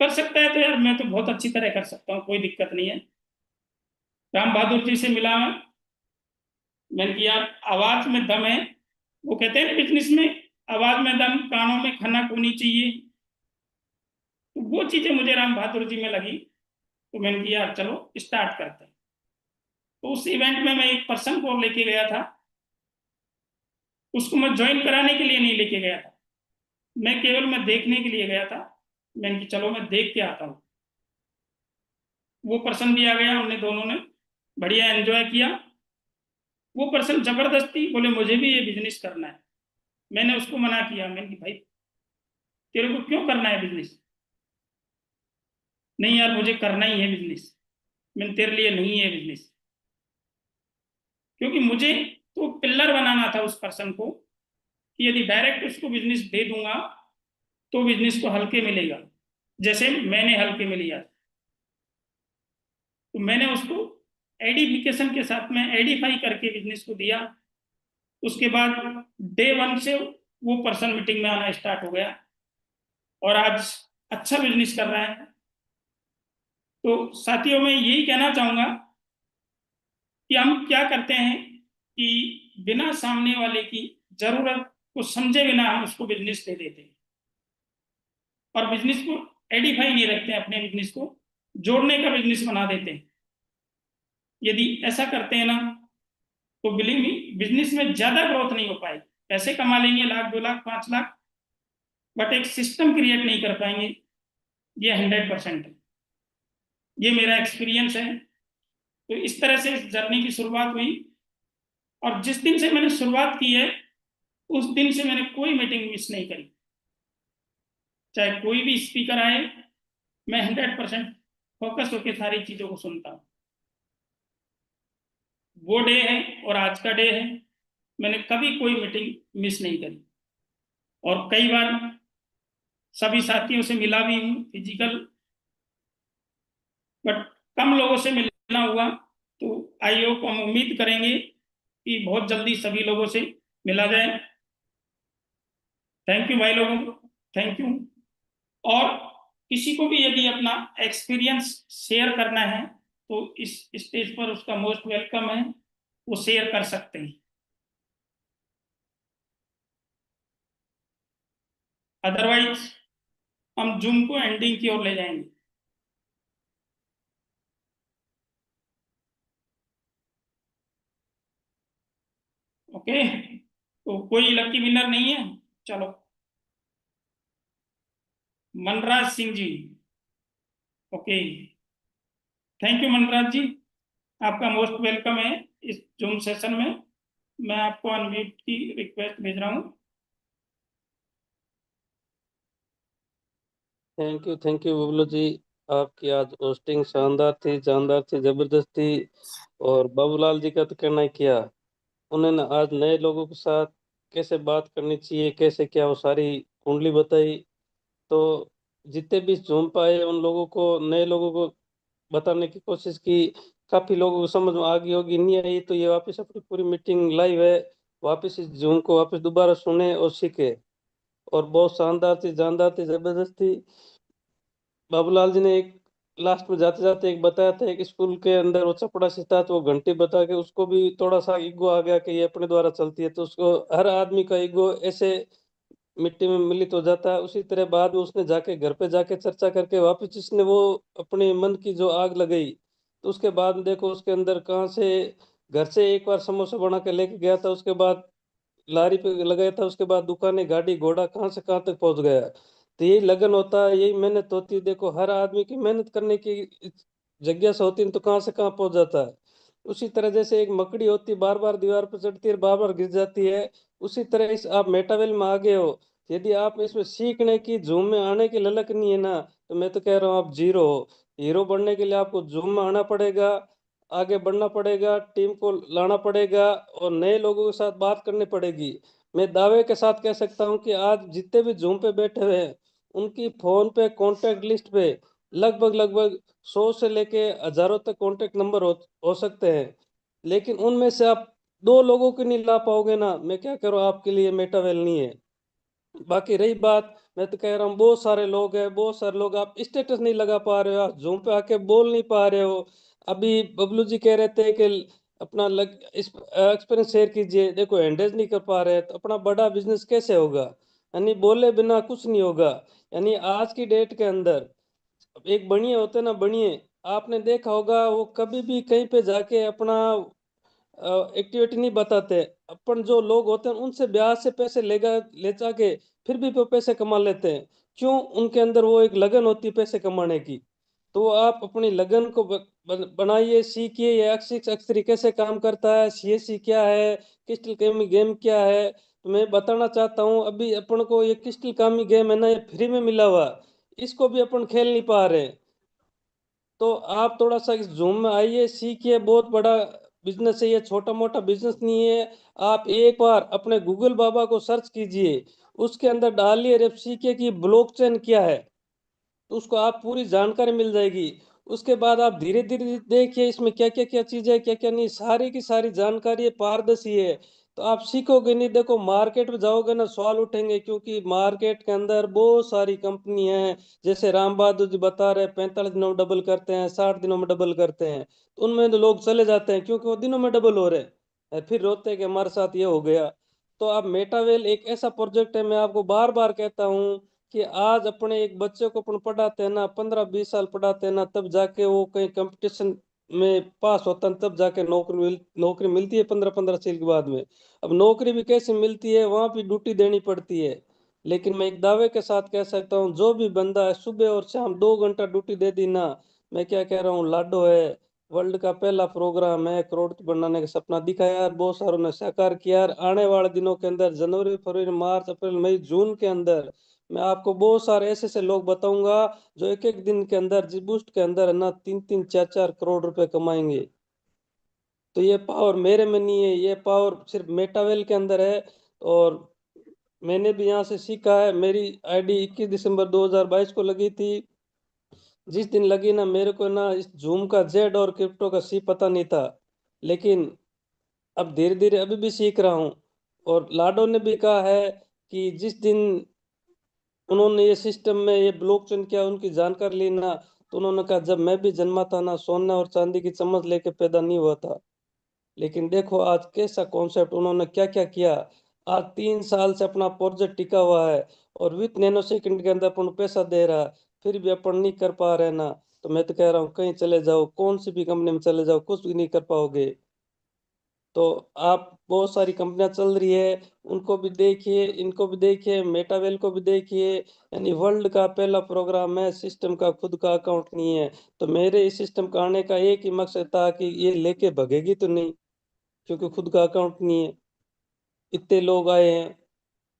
Speaker 1: कर सकता है तो यार मैं तो बहुत अच्छी तरह कर सकता हूँ, कोई दिक्कत नहीं है। राम बहादुर जी से मिला मैंने कि यार आवाज में दम है। वो कहते हैं बिजनेस में आवाज में दम, कानों में खनक होनी चाहिए। तो वो चीजें मुझे राम बहादुर जी में लगी, तो मैंने कि यार चलो स्टार्ट करते हैं। तो उस इवेंट में मैं एक पर्सन को लेके गया था, उसको मैं ज्वाइन कराने के लिए नहीं लेके गया था, मैं केवल मैं देखने के लिए गया था। मैंने कि चलो मैं देख के आता हूँ। वो पर्सन भी आ गया, हमने दोनों ने बढ़िया एंजॉय किया। वो पर्सन जबरदस्ती बोले मुझे भी ये बिजनेस करना है। मैंने उसको मना किया, मैंने कि भाई तेरे को क्यों करना है बिजनेस? नहीं यार मुझे करना ही है बिजनेस। मैंने तेरे लिए नहीं है बिजनेस, क्योंकि मुझे तो उसको पिलर बनाना था उस पर्सन को, कि यदि डायरेक्ट उसको बिजनेस दे दूंगा तो बिजनेस को हल्के मिलेगा, जैसे मैंने हल्के में लिया। तो मैंने उसको एडिफिकेशन के साथ में एडिफाई करके बिजनेस को दिया। उसके बाद डे 1 से वो पर्सन मीटिंग में आना स्टार्ट हो गया और आज अच्छा बिजनेस कर रहा है। तो साथियों, मैं यही कहना चाहूंगा कि हम क्या करते हैं कि बिना सामने वाले की जरूरत को समझे बिना हम उसको बिजनेस दे देते हैं और बिजनेस को एडिफाई नहीं रखते हैं, अपने बिजनेस को जोड़ने का बिजनेस बना देते हैं। यदि ऐसा करते हैं ना, तो बिलीव मी, बिजनेस में ज्यादा ग्रोथ नहीं हो पाएगी। पैसे कमा लेंगे 1 लाख 2 लाख 5 लाख, बट एक सिस्टम क्रिएट नहीं कर पाएंगे। ये 100% है, ये मेरा एक्सपीरियंस है। तो इस तरह से इस जर्नी की शुरुआत हुई और जिस दिन से मैंने शुरुआत की है उस दिन से मैंने कोई मीटिंग मिस नहीं करी। चाहे कोई भी स्पीकर आए, मैं 100% फोकस होकर सारी चीजों को सुनता हूँ। वो डे है और आज का डे है, मैंने कभी कोई मीटिंग मिस नहीं करी। और कई बार सभी साथियों से मिला भी हूँ फिजिकल, बट कम लोगों से मिलना हुआ। तो आई होप, हम उम्मीद करेंगे कि बहुत जल्दी सभी लोगों से मिला जाए। थैंक यू भाई लोगों, थैंक यू। और किसी को भी यदि अपना एक्सपीरियंस शेयर करना है तो इस स्टेज पर उसका मोस्ट वेलकम है, वो शेयर कर सकते हैं। अदरवाइज हम जूम को एंडिंग की ओर ले जाएंगे। ओके, तो कोई लकी विनर नहीं है? चलो, Manraj Singh ji. Okay, thank you Manraj जी, आपका मोस्ट वेलकम है इस जूम सेशन में। मैं आपको अनम्यूट की रिक्वेस्ट भेज रहा हूँ।
Speaker 5: थैंक यू बबलू जी, आपकी आज होस्टिंग शानदार थी जबरदस्त थी। और बाबूलाल जी का तो कहना ही किया, उन्होंने आज नए लोगों के साथ कैसे बात करनी चाहिए, कैसे क्या, वो सारी कुंडली बताई। तो जितने भी जूम पे आए उन लोगों को, नए लोगों को बताने की कोशिश की। काफी लोगों को समझ में आ गई होगी, नहीं आई तो ये वापस अपनी पूरी मीटिंग लाइव है, वापस इस जूम को वापस दोबारा सुने और सीखे। और बहुत शानदार थी, जानदार थी, जबरदस्त थी। बाबूलाल जी ने एक लास्ट में जाते जाते एक बताया था, एक स्कूल के अंदर वो चपड़ासी था, तो वो घंटी बता के उसको भी थोड़ा सा ईगो आ गया कि ये अपने द्वारा चलती है। तो उसको, हर आदमी का ईगो ऐसे मिट्टी में मिलित हो जाता है। उसी तरह बाद में उसने जाके घर पे जाके चर्चा करके वापस उसने वो अपने मन की जो आग लगाई, तो उसके बाद में देखो उसके अंदर कहाँ से, घर से एक बार समोसा बना के लेके गया था, उसके बाद लारी पे लगाया था, उसके बाद दुकानें, गाड़ी घोड़ा, कहाँ से कहाँ तक पहुंच गया। तो यही लगन होता है, यही मेहनत होती है। देखो हर आदमी की मेहनत करने की जिज्ञासा होती है तो कहाँ से कहाँ पहुंच जाता है। उसी तरह जैसे एक मकड़ी होती है, बार बार दीवार पर चढ़ती है, बार बार गिर जाती है, उसी तरह इस आप मेटावेल में आ गए हो। यदि आप इसमें सीखने की, जूम में आने की ललक नहीं है ना, तो मैं तो कह रहा हूँ आप जीरो हो। हीरो बनने के लिए आपको जूम में आना पड़ेगा, आगे बढ़ना पड़ेगा, टीम को लाना पड़ेगा और नए लोगों के साथ बात करनी पड़ेगी। मैं दावे के साथ कह सकता हूं कि आज जितने भी जूम पे बैठे हुए हैं, उनकी फोन पे कॉन्टैक्ट लिस्ट पे लगभग 100 से लेके हजारों तक कॉन्टैक्ट नंबर हो सकते हैं। लेकिन उनमें से आप 2 लोगों को नहीं ला पाओगे ना, मैं क्या करूँ, आपके लिए मेटावेल नहीं है। बाकी रही बात, मैं तो कह रहा हूँ बहुत सारे लोग हैं, बहुत सारे लोग, आप स्टेटस नहीं लगा पा रहे हो, आप जूम पे आके बोल नहीं पा रहे हो। अभी बबलू जी कह रहे थे कि अपना इस एक्सपीरियंस शेयर कीजिए, देखो हैंडल नहीं कर पा रहे तो अपना बड़ा बिजनेस कैसे होगा। यानी बोले बिना कुछ नहीं होगा। यानी आज की डेट के अंदर एक बनिए होते ना, बनिए, आपने देखा होगा वो कभी भी कहीं पे जाके अपना एक्टिविटी नहीं बताते। अपन जो लोग होते हैं उनसे ब्याज से पैसे ले जाके फिर भी वो पैसे कमा लेते हैं। क्यों? उनके अंदर वो एक लगन होती है पैसे कमाने की। तो आप अपनी लगन को बनाइए, सीखिए ये एक्स अक्षरी कैसे काम करता है, सीएससी क्या है, क्रिस्टल कामी गेम क्या है। तो मैं बताना चाहता हूँ, अभी अपन को ये क्रिस्टल कामी गेम है ना, ये फ्री में मिला हुआ, इसको भी अपन खेल नहीं पा रहे। तो आप थोड़ा सा इस जूम में आइए, सीखिए, बहुत बड़ा बिजनेस है, ये छोटा मोटा बिजनेस नहीं है। आप एक बार अपने गूगल बाबा को सर्च कीजिए, उसके अंदर डालिए और सीखिए कि ब्लॉकचेन क्या है, तो उसको आप पूरी जानकारी मिल जाएगी। उसके बाद आप धीरे धीरे देखिए इसमें क्या क्या क्या चीज़ है, क्या क्या नहीं, सारी की सारी जानकारी पारदर्शी है। तो आप सीखोगे नहीं। देखो मार्केट में जाओगे ना, सवाल उठेंगे, क्योंकि मार्केट के अंदर बहुत सारी कंपनी है। जैसे राम बहादुर जी बता रहे 45 दिनों में डबल करते हैं, 60 दिनों में डबल करते हैं, तो उनमें तो लोग चले जाते हैं क्योंकि वो दिनों में डबल हो रहे हैं, फिर रोते हैं कि हमारे साथ ये हो गया। तो आप मेटावेल एक ऐसा प्रोजेक्ट है, मैं आपको बार बार कहता हूँ कि आज अपने एक बच्चे को अपन पढ़ाते हैं ना, 15-20 साल पढ़ाते हैं ना, तब जाके वो कहीं कंपटीशन में पास होता है, तब जाके नौकरी मिलती है 15-15 साल के बाद में। अब नौकरी भी कैसे मिलती है, वहां भी ड्यूटी देनी पड़ती है। लेकिन मैं एक दावे के साथ कह सकता हूँ, जो भी बंदा है सुबह और शाम 2 घंटा ड्यूटी दे दी ना, मैं क्या कह रहा हूँ, लाडो है, वर्ल्ड का पहला प्रोग्राम है, करोड़पति बनाने का सपना दिखाया यार, बहुत सारों ने साकार किया यार। आने वाले दिनों के अंदर जनवरी फरवरी मार्च अप्रैल मई जून के अंदर मैं आपको बहुत सारे ऐसे ऐसे लोग बताऊंगा जो एक एक दिन के अंदर जी बूस्ट के अंदर है ना 3-3 4-4 करोड़ रुपए कमाएंगे। तो ये पावर मेरे में नहीं है, ये पावर सिर्फ मेटावेल के अंदर है। और मैंने भी यहाँ से सीखा है। मेरी आईडी 21 दिसंबर 2022 को लगी थी। जिस दिन लगी ना, मेरे को ना इस जूम का जेड और क्रिप्टो का सी पता नहीं था, लेकिन अब धीरे धीरे अभी भी सीख रहा हूँ। और लाडो ने भी कहा है कि जिस दिन उन्होंने ये सिस्टम में ये ब्लॉकचेन क्या उनकी जानकारी ली ना, तो उन्होंने कहा जब मैं भी जन्मा था ना, सोना और चांदी की चम्मच लेके पैदा नहीं हुआ था। लेकिन देखो आज कैसा कॉन्सेप्ट उन्होंने क्या क्या किया। आज 3 साल से अपना प्रोजेक्ट टिका हुआ है और विथ नैनो सेकंड के अंदर अपन पैसा दे रहा है, फिर भी अपन नहीं कर पा रहे ना। तो मैं तो कह रहा हूँ कहीं चले जाओ, कौन सी भी कंपनी में चले जाओ, कुछ भी नहीं कर पाओगे। तो आप बहुत सारी कंपनियां चल रही है, उनको भी देखिए, इनको भी देखिए, मेटावेल को भी देखिए। यानी वर्ल्ड का पहला प्रोग्राम है, सिस्टम का खुद का अकाउंट नहीं है। तो मेरे इस सिस्टम का आने का एक ही मकसद था कि ये लेके भगेगी तो नहीं, क्योंकि खुद का अकाउंट नहीं है। इतने लोग आए हैं,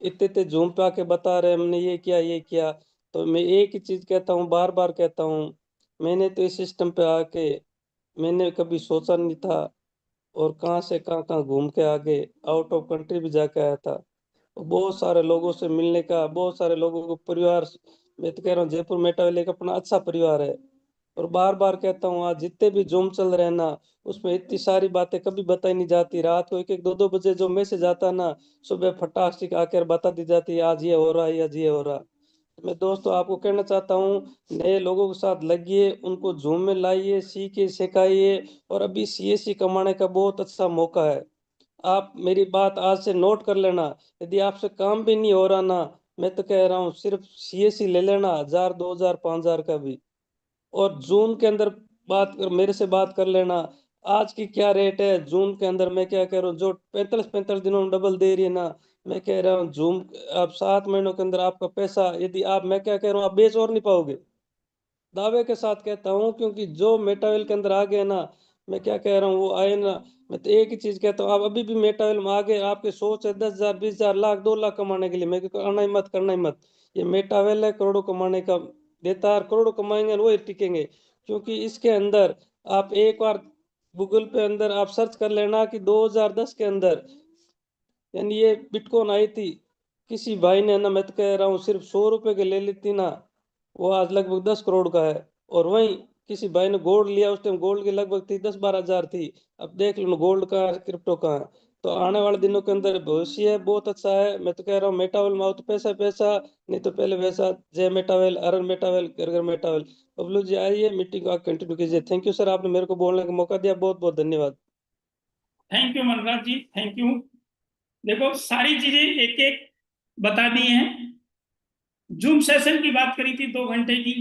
Speaker 5: इतने इतने जूम पे आके बता रहे हैं हमने ये किया ये किया। तो मैं एक ही चीज कहता हूँ, बार बार कहता हूँ, मैंने तो इस सिस्टम पे आके मैंने कभी सोचा नहीं था, और कहाँ से कहाँ कहाँ घूम के आगे आउट ऑफ कंट्री भी जाके आया था। तो बहुत सारे लोगों से मिलने का, बहुत सारे लोगों को परिवार, मैं तो कह रहा हूँ जयपुर मेटावेल एक अपना अच्छा परिवार है। और बार बार कहता हूँ आज जितने भी जूम चल रहे हैं ना, उसमें इतनी सारी बातें कभी बताई नहीं जाती। रात को 1-1 2-2 बजे जो मैसेज आता है ना, सुबह फटाक से आकर बता दी जाती है आज ये हो रहा है, आज ये हो रहा है। तो मैं दोस्तों आपको कहना चाहता हूँ, नए लोगों के साथ लगिए, उनको जूम में लाइए, सीखिए, सिखाइए। और अभी सीएससी कमाने का बहुत अच्छा मौका है। आप मेरी बात आज से नोट कर लेना। यदि आपसे काम भी नहीं हो रहा ना, मैं तो कह रहा हूँ सिर्फ सीएससी ले लेना, 1000 2000 5000 का भी। और जून के अंदर बात कर, मेरे से बात कर लेना, आज की क्या रेट है जून के अंदर। मैं क्या कह रहा हूँ, जो 45-45 दिनों में डबल दे रही है ना, मैं कह रहा हूँ जूम, आप 7 महीनों के अंदर आपका पैसा, यदि आप, मैं क्या कह रहा हूँ, आप बेच और नहीं पाओगे, दावे के साथ कहता हूँ। क्योंकि जो मेटावेल के अंदर आ गए ना, मैं क्या कह रहा हूँ, वो आए ना। मैं तो एक ही चीज कहता हूँ, आप अभी भी मेटावेल में आ गए, आपके सोच है 10,000 20,000 लाख 2 लाख कमाने के लिए, मैं कहता हूँ आना ही मत, करना ही मत। ये मेटावेल है करोड़ों कमाने का, देता है, करोड़ों कमाएंगे और वो टिकेंगे। क्योंकि इसके अंदर आप एक बार गूगल पे अंदर आप सर्च कर लेना कि 2010 के अंदर, यानी ये बिटकॉइन आई थी, किसी भाई ने ना, मैं तो कह रहा हूँ सिर्फ 100 रुपए के ले ली थी ना, वो आज लगभग 10 करोड़ का है। और वहीं किसी भाई ने गोल्ड लिया, उस टाइम गोल्ड की लगभग थी 10-12 हजार थी। अब देख लो गोल्ड का क्रिप्टो का है। तो आने वाले दिनों के अंदर भविष्य है बहुत अच्छा है। मैं तो कह रहा हूँ मेटावेल में आओ तो पैसा पैसा, नहीं तो पहले वैसा। जय मेटावेल, अरन मेटावेल, घर घर मेटावेल। बबलू जी आइए, मीटिंग को आप कंटिन्यू कीजिए। थैंक यू सर, आपने मेरे को बोलने का मौका दिया, बहुत बहुत धन्यवाद।
Speaker 1: Thank you Manraj ji, thank you. देखो सारी चीजें एक एक बता दी हैं। जूम सेशन की बात करी थी 2 घंटे की,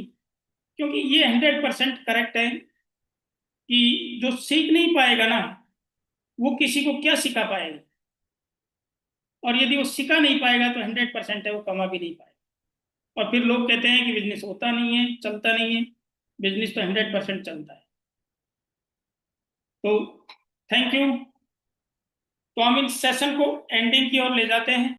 Speaker 1: क्योंकि ये 100% करेक्ट है कि जो सीख नहीं पाएगा ना, वो किसी को क्या सिखा पाएगा। और यदि वो सिखा नहीं पाएगा तो 100% है वो कमा भी नहीं पाएगा। और फिर लोग कहते हैं कि बिजनेस होता नहीं है, चलता नहीं है। बिजनेस तो 100% चलता है। तो थैंक यू। तो हम इस सेशन को एंडिंग की ओर ले जाते हैं।